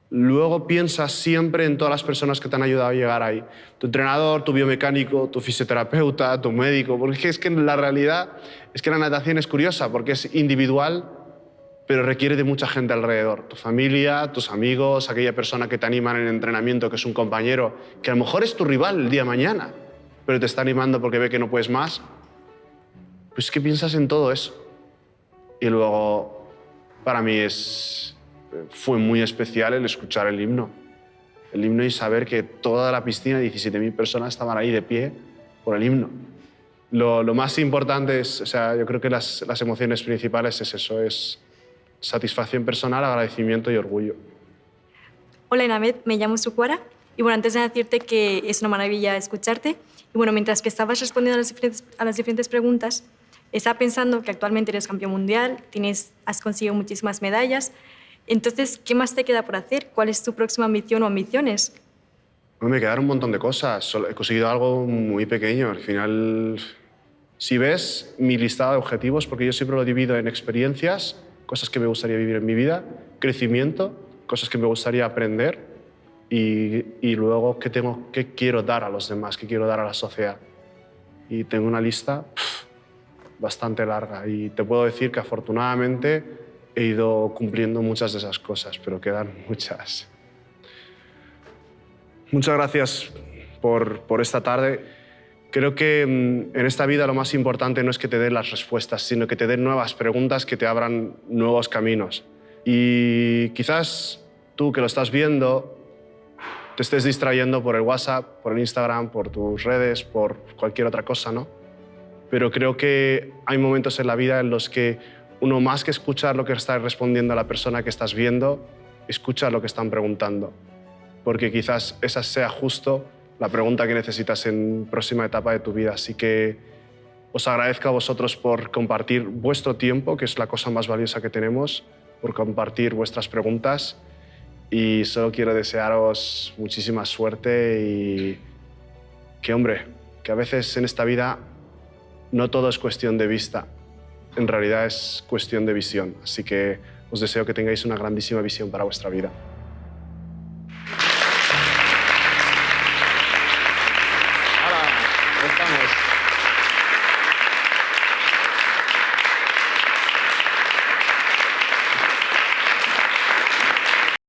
luego piensas siempre en todas las personas que te han ayudado a llegar ahí. Tu entrenador, tu biomecánico, tu fisioterapeuta, tu médico. Porque es que la realidad es que la natación es curiosa porque es individual, pero requiere de mucha gente alrededor. Tu familia, tus amigos, aquella persona que te anima en el entrenamiento, que es un compañero, que a lo mejor es tu rival el día de mañana, pero te está animando porque ve que no puedes más. Pues ¿qué piensas en todo eso? Y luego, para mí fue muy especial el escuchar el himno. El himno y saber que toda la piscina, 17.000 personas, estaban ahí de pie por el himno. Lo más importante es, o sea, yo creo que las emociones principales es eso, es satisfacción personal, agradecimiento y orgullo. Hola, ENAMED, me llamo Sukwara. Y bueno, antes de decirte que es una maravilla escucharte. Y bueno, mientras que estabas respondiendo a las diferentes preguntas, estaba pensando que actualmente eres campeón mundial, has conseguido muchísimas medallas. Entonces, ¿qué más te queda por hacer? ¿Cuál es tu próxima ambición o ambiciones? Bueno, me quedaron un montón de cosas. Solo he conseguido algo muy pequeño. Al final, si ves mi listado de objetivos, porque yo siempre lo divido en experiencias, cosas que me gustaría vivir en mi vida, crecimiento, cosas que me gustaría aprender y luego qué quiero dar a los demás, qué quiero dar a la sociedad. Y tengo una lista bastante larga y te puedo decir que afortunadamente he ido cumpliendo muchas de esas cosas, pero quedan muchas. Muchas gracias por esta tarde. Creo que en esta vida lo más importante no es que te den las respuestas, sino que te den nuevas preguntas que te abran nuevos caminos. Y quizás tú que lo estás viendo te estés distrayendo por el WhatsApp, por el Instagram, por tus redes, por cualquier otra cosa, ¿no? Pero creo que hay momentos en la vida en los que uno, más que escuchar lo que está respondiendo a la persona que estás viendo, escucha lo que están preguntando. Porque quizás esa sea justo la pregunta que necesitas en próxima etapa de tu vida. Así que os agradezco a vosotros por compartir vuestro tiempo, que es la cosa más valiosa que tenemos, por compartir vuestras preguntas. Y solo quiero desearos muchísima suerte y que, hombre, que a veces en esta vida no todo es cuestión de vista. En realidad es cuestión de visión. Así que os deseo que tengáis una grandísima visión para vuestra vida.